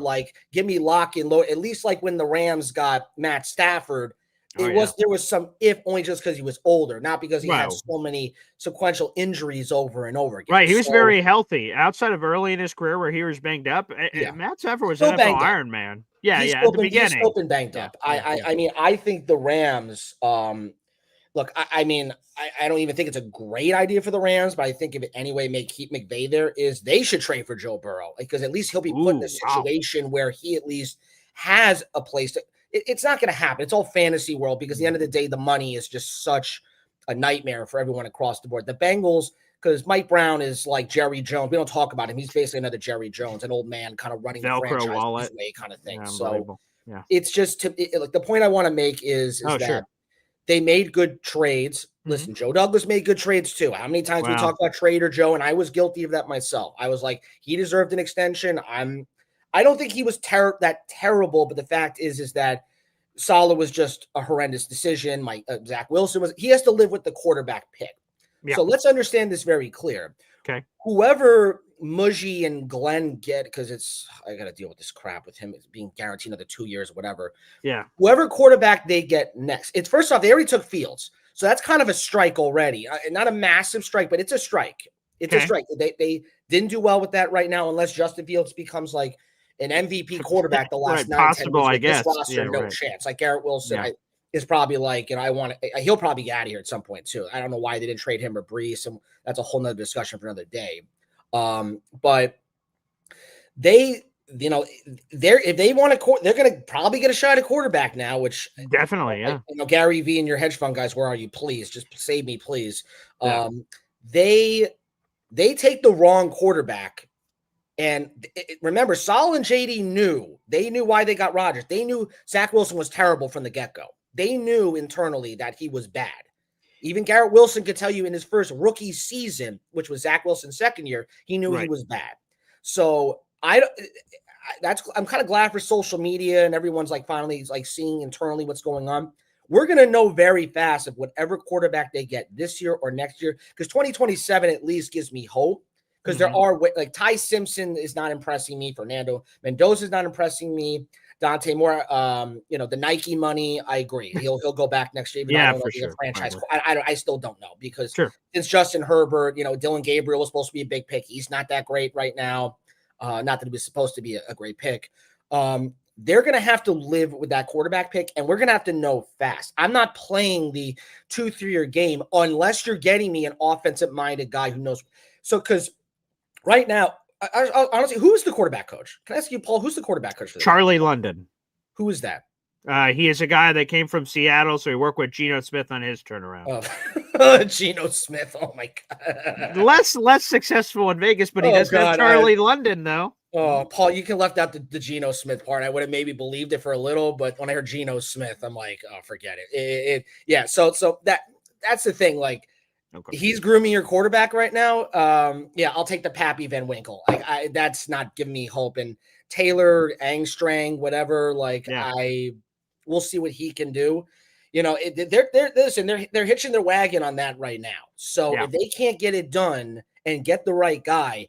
give me lock and load. At least like when the Rams got Matt Stafford, there was some if only just because he was older, not because he had so many sequential injuries over and over again. Right, he was very healthy outside of early in his career where he was banged up. Matt Stafford was NFL Iron Man. Yeah, at the beginning. He's still been banged up. I mean, I think the Rams. Look, I mean, I don't even think it's a great idea for the Rams, but I think if it anyway may keep McVay there is they should trade for Joe Burrow because at least he'll be put in a situation where he at least has a place to. It's not going to happen. It's all fantasy world because at the end of the day, the money is just such a nightmare for everyone across the board. The Bengals, because Mike Brown is like Jerry Jones. We don't talk about him. He's basically another Jerry Jones, an old man kind of running the franchise this way kind of thing. So it's just the point I want to make is that they made good trades. Listen, Joe Douglas made good trades too. How many times we talk about Trader Joe, and I was guilty of that myself. I was like, he deserved an extension. I don't think he was that terrible, but the fact is that Saleh was just a horrendous decision. Zach Wilson he has to live with the quarterback pick. So let's understand this very clear. Okay. Whoever Mujie and Glenn get, because I got to deal with this crap with him being guaranteed another 2 years, whatever. Yeah. Whoever quarterback they get next. It's first off, they already took Fields. So that's kind of a strike already. Not a massive strike, but it's a strike. It's a strike. They didn't do well with that right now, unless Justin Fields becomes like an MVP quarterback the last 9 possible, 10 years. I guess. This roster, no chance. Like Garrett Wilson is probably like, he'll probably get out of here at some point too. I don't know why they didn't trade him or Brees. And that's a whole nother discussion for another day. But they, if they want to, they're going to probably get a shot at quarterback now, which definitely, Gary V and your hedge fund guys, where are you? Please just save me, please. They take the wrong quarterback. And remember, Saul and JD knew why they got Rodgers. They knew Zach Wilson was terrible from the get-go. They knew internally that he was bad. Even Garrett Wilson could tell you in his first rookie season, which was Zach Wilson's second year, he knew he was bad. So I'm kind of glad for social media and everyone's finally seeing internally what's going on. We're going to know very fast if whatever quarterback they get this year or next year, because 2027 at least gives me hope. Because there are Ty Simpson is not impressing me. Fernando Mendoza is not impressing me. Dante Moore, the Nike money, I agree. He'll go back next year. For sure. Franchise. I still don't know because since Justin Herbert, Dylan Gabriel was supposed to be a big pick. He's not that great right now. Not that he was supposed to be a great pick. They're going to have to live with that quarterback pick, and we're going to have to know fast. I'm not playing the 2-3 year game unless you're getting me an offensive-minded guy who knows. So because right now, honestly, who is the quarterback coach? Can I ask you, Paul, who's the quarterback coach for this? Charlie London. Who is that? He is a guy that came from Seattle, so he worked with Geno Smith on his turnaround. Geno Smith, oh my God. Less successful in Vegas, but he does have Charlie London, though. Oh, Paul, you can left out the Geno Smith part. I would have maybe believed it for a little, but when I heard Geno Smith, I'm like, oh, forget it. So that's the thing, he's grooming your quarterback right now. I'll take the Pappy Van Winkle. That's not giving me hope. And Taylor, Angstrang, whatever. We'll see what he can do. They're hitching their wagon on that right now. So if they can't get it done and get the right guy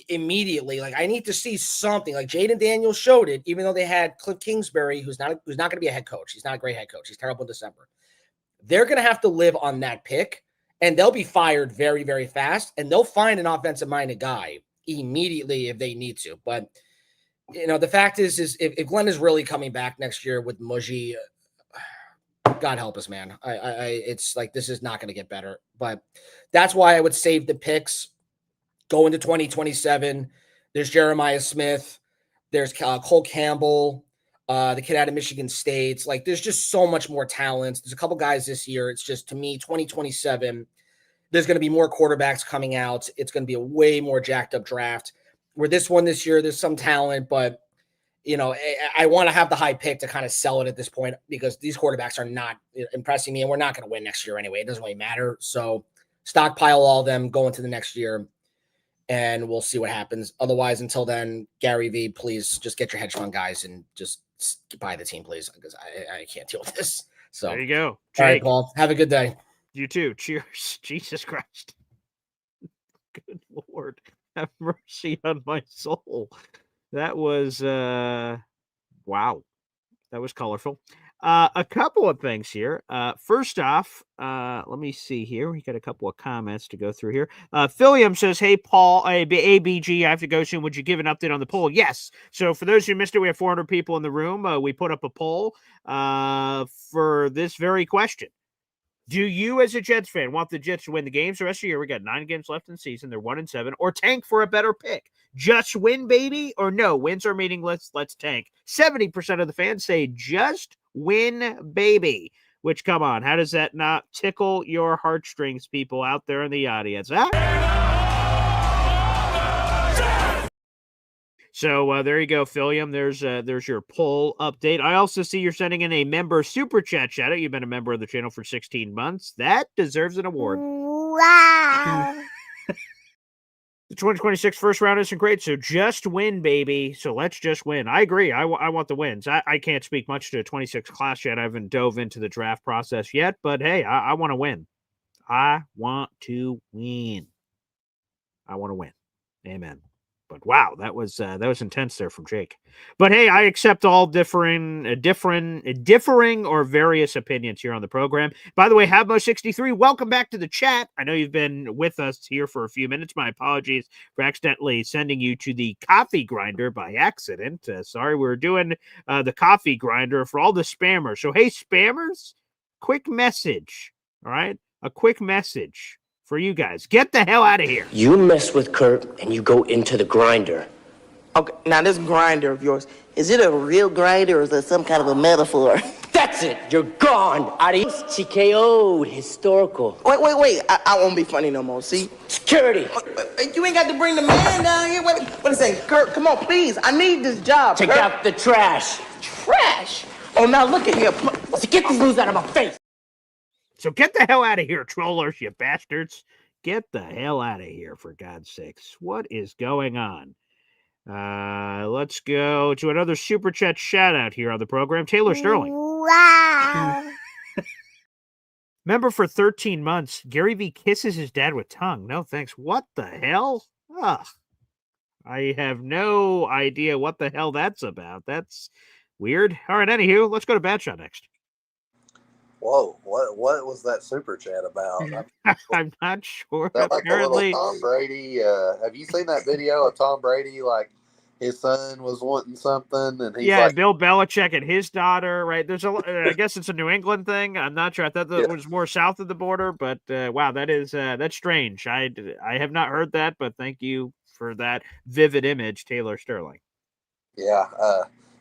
immediately, I need to see something. Jaden Daniels showed it, even though they had Cliff Kingsbury, who's not going to be a head coach. He's not a great head coach. He's terrible in December. They're going to have to live on that pick. and they'll be fired very, very fast, and they'll find an offensive-minded guy immediately if they need to. But, the fact is if Glenn is really coming back next year with Mujie, God help us, man. It's like this is not going to get better. But that's why I would save the picks. Go into 2027. There's Jeremiah Smith. There's Cole Campbell, the kid out of Michigan State. Like, there's just so much more talent. There's a couple guys this year. It's just, to me, 2027, there's going to be more quarterbacks coming out. It's going to be a way more jacked up draft. Where this year, there's some talent, but, I want to have the high pick to kind of sell it at this point because these quarterbacks are not impressing me, and we're not going to win next year anyway. It doesn't really matter. So stockpile all of them, go into the next year, and we'll see what happens. Otherwise, until then, Gary V, please just get your hedge fund guys and just buy the team, please, because I can't deal with this. So there you go. Jake. All right, Paul. Have a good day. You too. Cheers. Jesus Christ. Good Lord. Have mercy on my soul. That was wow. That was colorful. A couple of things here. First off, let me see here. We got a couple of comments to go through here. Philium says, "Hey Paul, ABG, I have to go soon. Would you give an update on the poll?" Yes. So for those who missed it, we have 400 people in the room. We put up a poll for this very question. Do you, as a Jets fan, want the Jets to win the games the rest of the year? We got 9 games left in the season. They're 1-7, or tank for a better pick? Just win, baby, or no? Wins are meaningless. Let's tank. 70% of the fans say just win, baby. Which, come on, how does that not tickle your heartstrings, people out there in the audience? Huh? So there you go, Philium. There's your poll update. I also see you're sending in a member super chat shout out. You've been a member of the channel for 16 months. That deserves an award. Wow. The 2026 first round isn't great, so just win, baby. So let's just win. I agree. I want the wins. I can't speak much to the 26 class yet. I haven't dove into the draft process yet, but hey, I want to win. I want to win. I want to win. Amen. But wow, that was intense there from Jake. But hey, I accept all differing or various opinions here on the program. By the way, Habmo63, welcome back to the chat. I know you've been with us here for a few minutes. My apologies for accidentally sending you to the coffee grinder by accident. Sorry, we're doing the coffee grinder for all the spammers. So hey, spammers, quick message. All right, a quick message for you guys. Get the hell out of here. You mess with Kurt and you go into the grinder. Okay, now this grinder of yours, is it a real grinder or is it some kind of a metaphor? That's it. You're gone. Adios. TKO'd. Historical. Wait. I won't be funny no more. See? Security. You ain't got to bring the man down here. Wait a second. Kurt, come on, please. I need this job. Take out the trash. Trash? Oh, now look at here. Get the blues out of my face. So get the hell out of here, trollers, you bastards. Get the hell out of here, for God's sakes. What is going on? Let's go to another super chat shout out here on the program. Taylor Sterling. Wow. Member for 13 months. Gary V kisses his dad with tongue. No thanks. What the hell? Ugh. I have no idea what the hell that's about. That's weird. All right, anywho, let's go to Bad Shot next. Whoa, what was that super chat about? I'm not sure. That Apparently, like a little Tom Brady. Have you seen that video of Tom Brady? Like his son was wanting something, and he's like, Bill Belichick and his daughter. Right? There's I guess it's a New England thing. I'm not sure. I thought that was more south of the border, but wow, that's strange. I have not heard that, but thank you for that vivid image, Taylor Sterling. Yeah,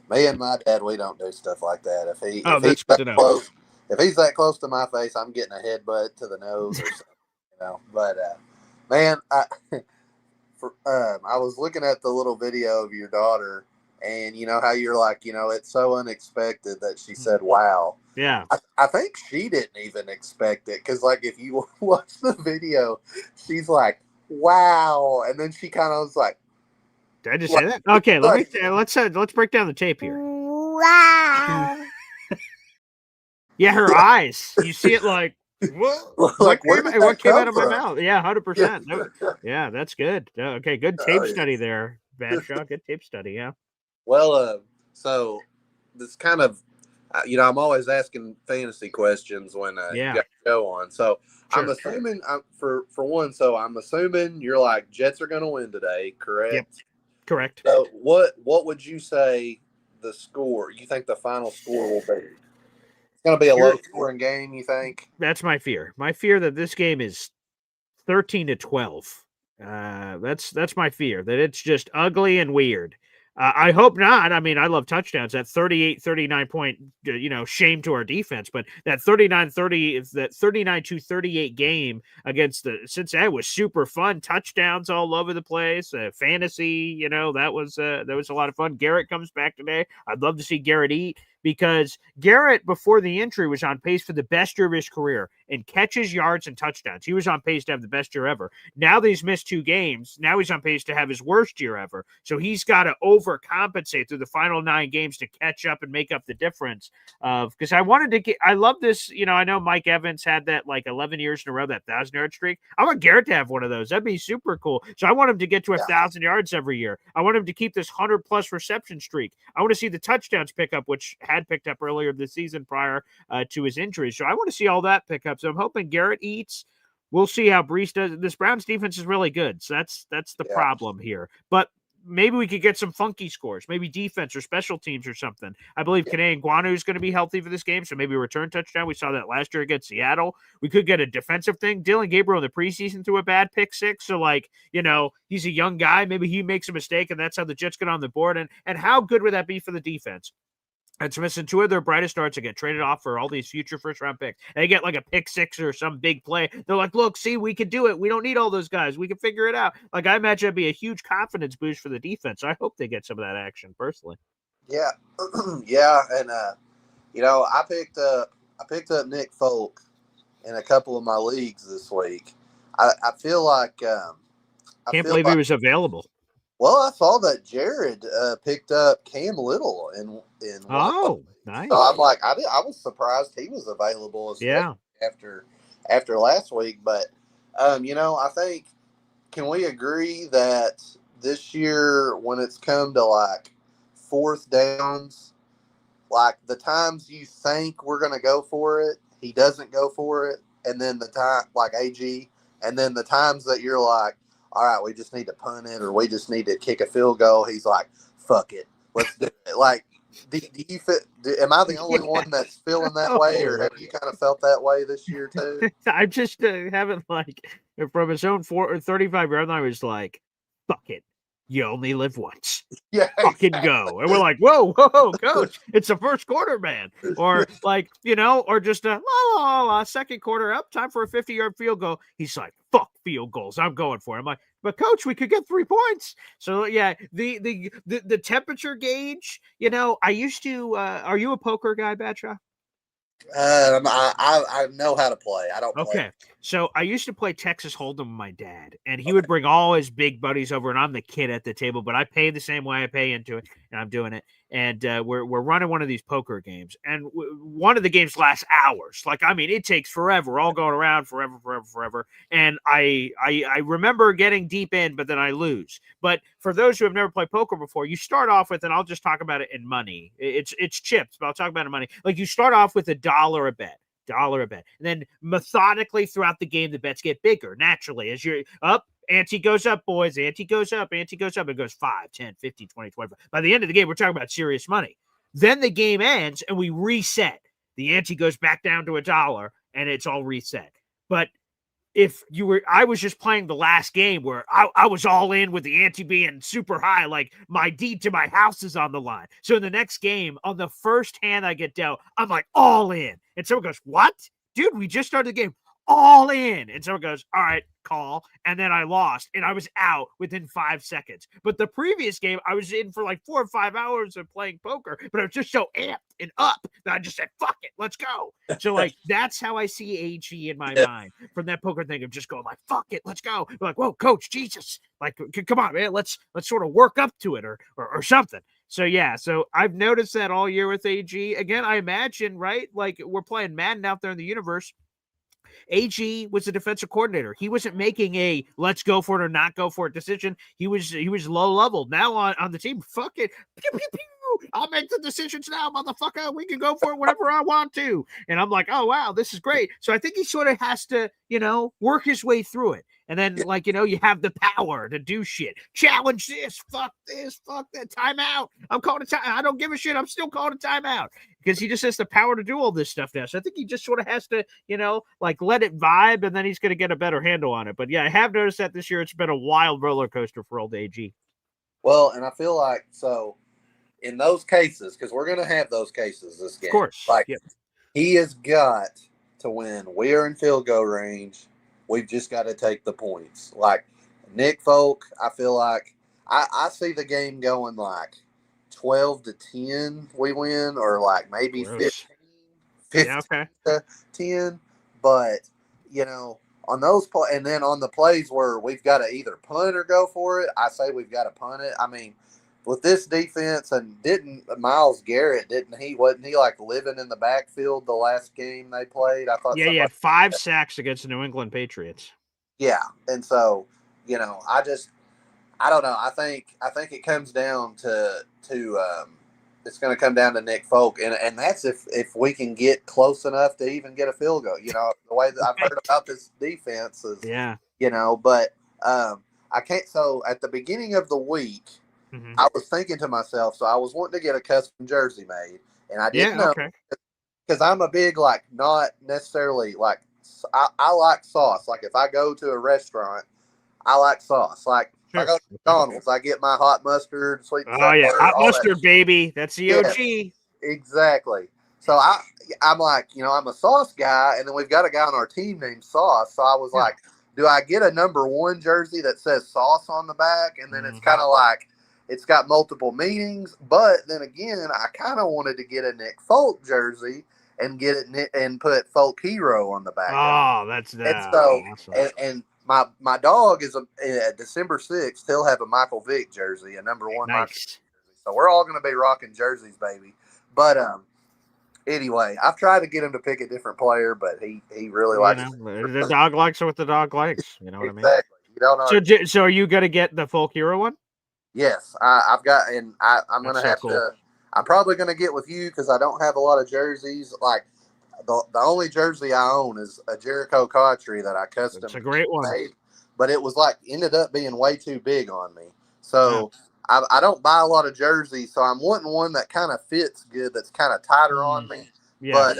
me and my dad, we don't do stuff like that. If he's good to know. Close, if he's that close to my face, I'm getting a headbutt to the nose or something, But man, I was looking at the little video of your daughter, and you know how you're like, it's so unexpected that she said, "Wow." Yeah. I think she didn't even expect it because, like, if you watch the video, she's like, "Wow," and then she kind of was like, "Did I just say that?" Okay, let's break down the tape here. Wow. Yeah, her eyes. You see it like, what came out of my mouth? Yeah, 100%. Yeah, that's good. Okay, good tape study there, Bad Shot. Good tape study, yeah. Well, so this kind of, I'm always asking fantasy questions when you got to go on. So I'm assuming for one. So I'm assuming you're like Jets are going to win today, correct? Yep, correct. So what would you say the score? You think the final score will be? It's going to be a low scoring game. You think? That's my fear. My fear that this game is 13-12. That's my fear, that it's just ugly and weird. I hope not. I mean, I love touchdowns. That 38-39 point, shame to our defense, but that 39-30, that 39-38 game against the Cincinnati was super fun. Touchdowns all over the place. Fantasy, that was a lot of fun. Garrett comes back today. I'd love to see Garrett eat, because Garrett, before the injury, was on pace for the best year of his career in catches, yards, and touchdowns. He was on pace to have the best year ever. Now that he's missed 2 games, now he's on pace to have his worst year ever. So he's got to overcompensate through the final 9 games to catch up and make up the difference. Because I love this. I know Mike Evans had that like 11 years in a row, that 1,000-yard streak. I want Garrett to have one of those. That'd be super cool. So I want him to get to 1,000 yards every year. I want him to keep this 100+ reception streak. I want to see the touchdowns pick up, which had picked up earlier this season prior to his injury. So I want to see all that pick up. So I'm hoping Garrett eats. We'll see how Brees does. This Browns defense is really good. So that's the problem here. But maybe we could get some funky scores, maybe defense or special teams or something. I believe Kene Nguanu is going to be healthy for this game, so maybe a return touchdown. We saw that last year against Seattle. We could get a defensive thing. Dylan Gabriel in the preseason threw a bad pick 6, so he's a young guy. Maybe he makes a mistake, and that's how the Jets get on the board. And how good would that be for the defense? It's missing 2 of their brightest starts to get traded off for all these future first-round picks. They get like a pick 6 or some big play. They're like, look, see, we can do it. We don't need all those guys. We can figure it out. Like, I imagine it'd be a huge confidence boost for the defense. I hope they get some of that action personally. Yeah. Yeah. And, I picked up Nick Folk in a couple of my leagues this week. I feel like, can't believe he was available. Well, I saw that Jared picked up Cam Little in nice. So I'm like, I was surprised he was available after last week. But I think, can we agree that this year, when it's come to like 4th downs, like the times you think we're going to go for it, he doesn't go for it, and then the time like AG, and then the times that you're like, all right, we just need to punt it or we just need to kick a field goal, he's like, fuck it, let's do it. Like, am I the only one that's feeling that way, or have you kind of felt that way this year too? I just haven't, from his own 35-yard line, was like, fuck it. You only live once. Yeah, fucking go. And we're like, whoa, coach, it's the first quarter, man. Or or just a second quarter up, time for a 50-yard field goal. He's like, fuck field goals, I'm going for it. I'm like, but coach, we could get 3 points. So yeah, the temperature gauge, I used to are you a poker guy, Batshaw? I know how to play. I don't play. Okay. So I used to play Texas Hold'em with my dad, and he would bring all his big buddies over, and I'm the kid at the table, but I pay the same way I pay into it, and I'm doing it. And we're running one of these poker games, and one of the games lasts hours. Like, I mean, it takes forever, all going around forever. And I remember getting deep in, but then I lose. But for those who have never played poker before, you start off with, and I'll just talk about it in money. It's chips, but I'll talk about it in money. Like, you start off with $1 a bet. $1 a bet. And then methodically throughout the game, the bets get bigger naturally as you're up. Ante goes up, boys. Ante goes up. It goes 5, 10, 15, 20, 25. By the end of the game, we're talking about serious money. Then the game ends and we reset. The ante goes back down to $1 and it's all reset. But I was just playing the last game where I was all in with the ante being super high, like my deed to my house is on the line. So in the next game, on the first hand I get dealt, I'm like all in. And someone goes, what? Dude, we just started the game. All in. And someone goes, all right, call. And then I lost and I was out within 5 seconds. But the previous game, I was in for like 4 or 5 hours of playing poker, but I was just so amped and up that I just said, fuck it, let's go. So like, that's how I see AG in my mind from that poker thing of just going like, fuck it, let's go. We're like, whoa, coach, Jesus. Like, come on, man, let's sort of work up to it or something. So yeah, so I've noticed that all year with AG. Again, I imagine, right? Like, we're playing Madden out there in the universe. AG was the defensive coordinator. He wasn't making a let's go for it or not go for it decision. He was low level. Now on the team, fuck it. Pew, pew, pew. I'll make the decisions now, motherfucker. We can go for it whenever I want to. And I'm like, oh, wow, this is great. So I think he sort of has to, work his way through it. And then, you have the power to do shit. Challenge this, fuck that, timeout. I'm calling a time. I don't give a shit. I'm still calling a timeout because he just has the power to do all this stuff now. So I think he just sort of has to, let it vibe, and then he's going to get a better handle on it. But yeah, I have noticed that this year it's been a wild roller coaster for old AG. Well, and I feel like in those cases, because we're going to have those cases this game. Of course. He has got to win. We're in field goal range. We've just got to take the points. Like Nick Folk, I feel like I see the game going 12-10 we win, or maybe 15 to 10. But, on those and then on the plays where we've got to either punt or go for it, I say we've got to punt it. I mean, with this defense, and Myles Garrett, wasn't he living in the backfield the last game they played? I thought he had 5 sacks against the New England Patriots. Yeah. And so, I don't know. I think it comes down to it's going to come down to Nick Folk, and that's if we can get close enough to even get a field goal. The way that I've heard about this defense is, but I can't. So at the beginning of the week, I was thinking to myself, so I was wanting to get a custom jersey made, and I didn't know because I'm a big not necessarily I like sauce. If I go to a restaurant, I like sauce. If I go to McDonald's, I get my hot mustard, sweet and sour. Hot mustard, baby. That's the OG. Yeah, exactly. So I'm I'm a sauce guy, and then we've got a guy on our team named Sauce. So I was like, do I get a number 1 jersey that says sauce on the back? And then it's kind of it's got multiple meanings. But then again, I kind of wanted to get a Nick Folk jersey and get it and put Folk Hero on the back. Oh, that's that. And so, awesome. and my dog is December 6th. He'll have a Michael Vick jersey, a number 1 Michael Vick jersey. So we're all going to be rocking jerseys, baby. But anyway, I've tried to get him to pick a different player, but he really likes the dog likes what the dog likes. You know what I mean? Exactly. You don't know. So are you going to get the Folk Hero one? Yes, I've got, and I'm going to have to. I'm probably going to get with you because I don't have a lot of jerseys. The only jersey I own is a Jericho Cotchery that I custom. It's a great one. Made, but it was ended up being way too big on me. So I don't buy a lot of jerseys. So I'm wanting one that kind of fits good, that's kind of tighter on me. Yeah. But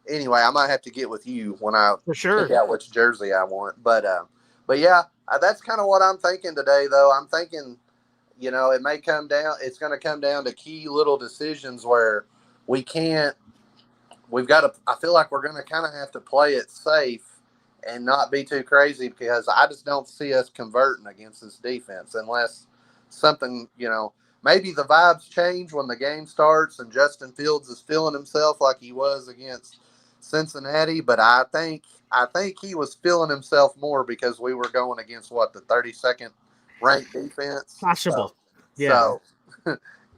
anyway, I might have to get with you when I figure out which jersey I want. But yeah, that's kind of what I'm thinking today, though. I'm thinking, it may come down. It's going to come down to key little decisions where we've got to, I feel like we're going to kind of have to play it safe and not be too crazy, because I just don't see us converting against this defense unless something, maybe the vibes change when the game starts and Justin Fields is feeling himself like he was against Cincinnati. But I think he was feeling himself more because we were going against the 32nd ranked defense. Possible. So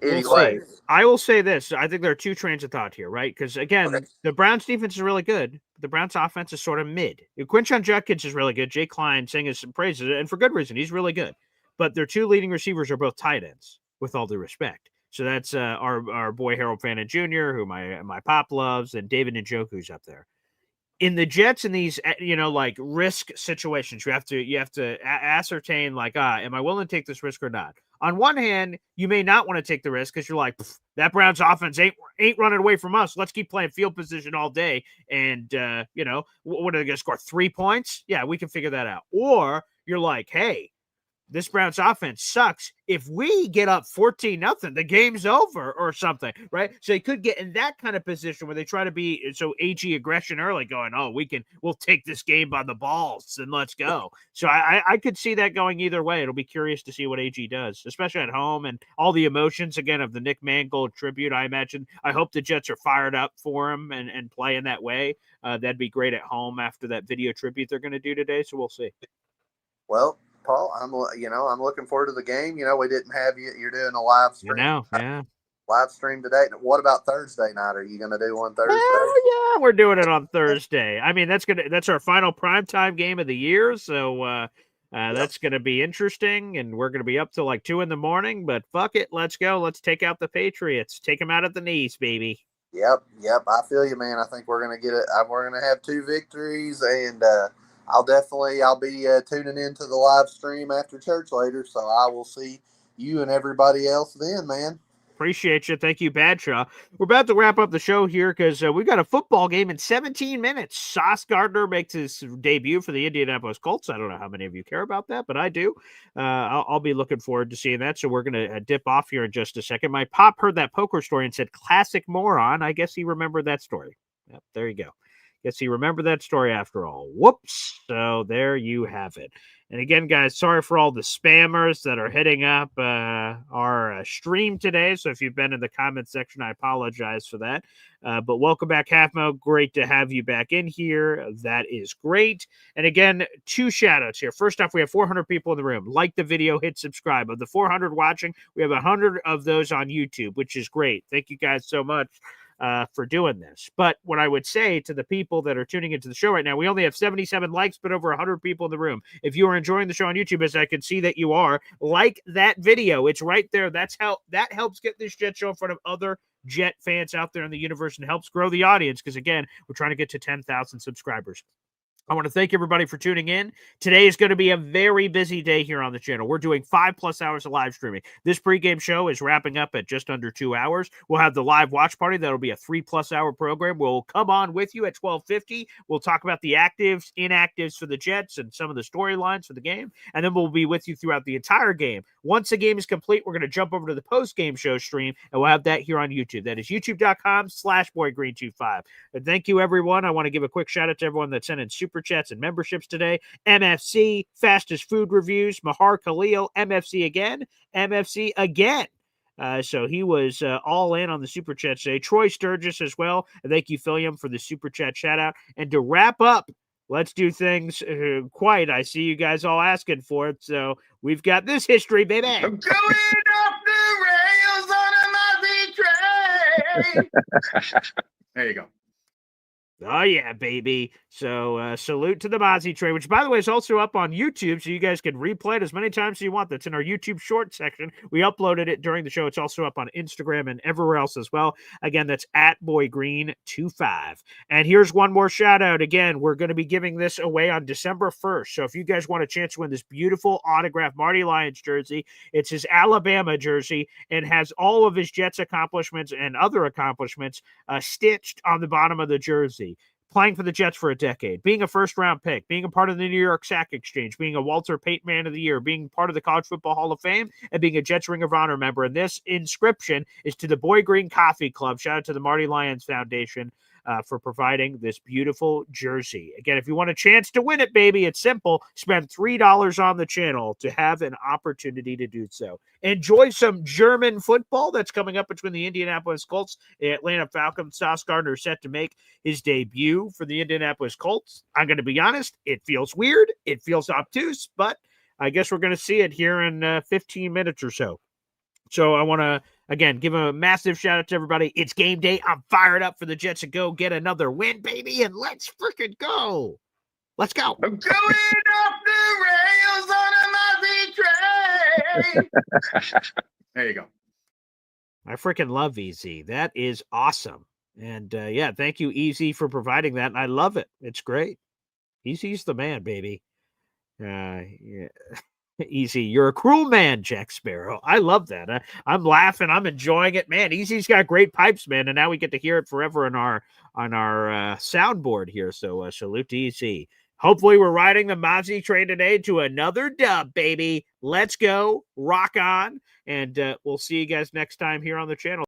anyway, I will say this. I think there are 2 trains of thought here, right? Because again, the Browns defense is really good. The Browns offense is sort of mid. Quinshon Judkins is really good. Jay Klein singing some praises, and for good reason. He's really good. But their 2 leading receivers are both tight ends, with all due respect. So that's our boy Harold Fannin Jr., who my pop loves, and David Njoku's up there. In the Jets, in these risk situations, you have to ascertain am I willing to take this risk or not? On one hand, you may not want to take the risk because you're like, that Browns offense ain't running away from us. Let's keep playing field position all day. And what are they going to score? 3 points? Yeah, we can figure that out. Or you're like, hey, this Browns offense sucks. If we get up 14-0, the game's over or something, right? So they could get in that kind of position where they try to be so AG aggression early, going, we'll take this game by the balls and let's go. So I could see that going either way. It'll be curious to see what AG does, especially at home, and all the emotions again of the Nick Mangold tribute. I hope the Jets are fired up for him and play in that way. That'd be great at home after that video tribute they're going to do today. So we'll see. Well, Paul, I'm looking forward to the game. We didn't have you. You're doing a live stream. Yeah. live stream today. What about Thursday night? Are you going to do one Thursday? Yeah, we're doing it on Thursday. I mean, that's our final primetime game of the year, so that's gonna be interesting, and we're gonna be up till like 2 a.m. But fuck it, let's go. Let's take out the Patriots. Take them out at the knees, baby. Yep. I feel you, man. I think we're gonna get it. We're gonna have 2 victories, and I'll be tuning into the live stream after church later, so I will see you and everybody else then, man. Appreciate you. Thank you, Badshaw. We're about to wrap up the show here because we've got a football game in 17 minutes. Sauce Gardner makes his debut for the Indianapolis Colts. I don't know how many of you care about that, but I do. I'll be looking forward to seeing that. So we're going to dip off here in just a second. My pop heard that poker story and said, classic moron. I guess he remembered that story. Yep, there you go. Guess he remembered that story after all. Whoops. So there you have it. And again, guys, sorry for all the spammers that are hitting up our stream today. So if you've been in the comment section, I apologize for that. But welcome back, Halfmo. Great to have you back in here. That is great. And again, 2 shout-outs here. First off, we have 400 people in the room. Like the video, hit subscribe. Of the 400 watching, we have 100 of those on YouTube, which is great. Thank you guys so much for doing this. But what I would say to the people that are tuning into the show right now, we only have 77 likes, but over 100 people in the room. If you are enjoying the show on YouTube, as I can see that you are, like that video. It's right there. That helps get this Jet show in front of other Jet fans out there in the universe and helps grow the audience because, again, we're trying to get to 10,000 subscribers. I want to thank everybody for tuning in. Today is going to be a very busy day here on the channel. We're doing 5+ hours of live streaming. This pregame show is wrapping up at just under 2 hours. We'll have the live watch party. That'll be a 3+ hour program. We'll come on with you at 12:50. We'll talk about the actives, inactives for the Jets and some of the storylines for the game. And then we'll be with you throughout the entire game. Once the game is complete, we're going to jump over to the post-game show stream, and we'll have that here on YouTube. That is youtube.com/boygreen25. And thank you, everyone. I want to give a quick shout out to everyone that sent in super chats and memberships today. MFC, Fastest Food Reviews, Mahar Khalil, MFC again. So he was all in on the super chat today. Troy Sturgis as well. And thank you, Philium, for the super chat shout out. And to wrap up, let's do things quiet. I see you guys all asking for it. So we've got this history, baby. I'm going off the rails on a Mozzie train. There you go. Oh, yeah, baby. So salute to the Mozzie train, which, by the way, is also up on YouTube, so you guys can replay it as many times as you want. That's in our YouTube short section. We uploaded it during the show. It's also up on Instagram and everywhere else as well. Again, that's @BoyGreen25. And here's one more shout-out. Again, we're going to be giving this away on December 1st. So if you guys want a chance to win this beautiful autographed Marty Lyons jersey, it's his Alabama jersey and has all of his Jets accomplishments and other accomplishments stitched on the bottom of the jersey. Playing for the Jets for a decade, being a first-round pick, being a part of the New York Sack Exchange, being a Walter Payton Man of the Year, being part of the College Football Hall of Fame, and being a Jets Ring of Honor member. And this inscription is to the Boy Green Coffee Club. Shout out to the Marty Lyons Foundation for providing this beautiful jersey. Again, if you want a chance to win it, baby, it's simple. Spend $3 on the channel to have an opportunity to do so. Enjoy some German football that's coming up between the Indianapolis Colts and Atlanta Falcons. Sauce Gardner is set to make his debut for the Indianapolis Colts. I'm going to be honest, it feels weird. It feels obtuse, but I guess we're going to see it here in 15 minutes or so. So I want to, again, give a massive shout out to everybody. It's game day. I'm fired up for the Jets to go get another win, baby, and let's freaking go. Let's go. I'm going off the rails on a Mozzie train. There you go. I freaking love Easy. That is awesome. And yeah, thank you, Easy, for providing that. And I love it. It's great. Easy's the man, baby. Yeah. Easy, you're a cruel man, Jack Sparrow. I love that. I'm laughing. I'm enjoying it, man. Easy's got great pipes, man, and now we get to hear it forever on our soundboard here. So salute to Easy. Hopefully, we're riding the Mozzie train today to another dub, baby. Let's go, rock on, and we'll see you guys next time here on the channel.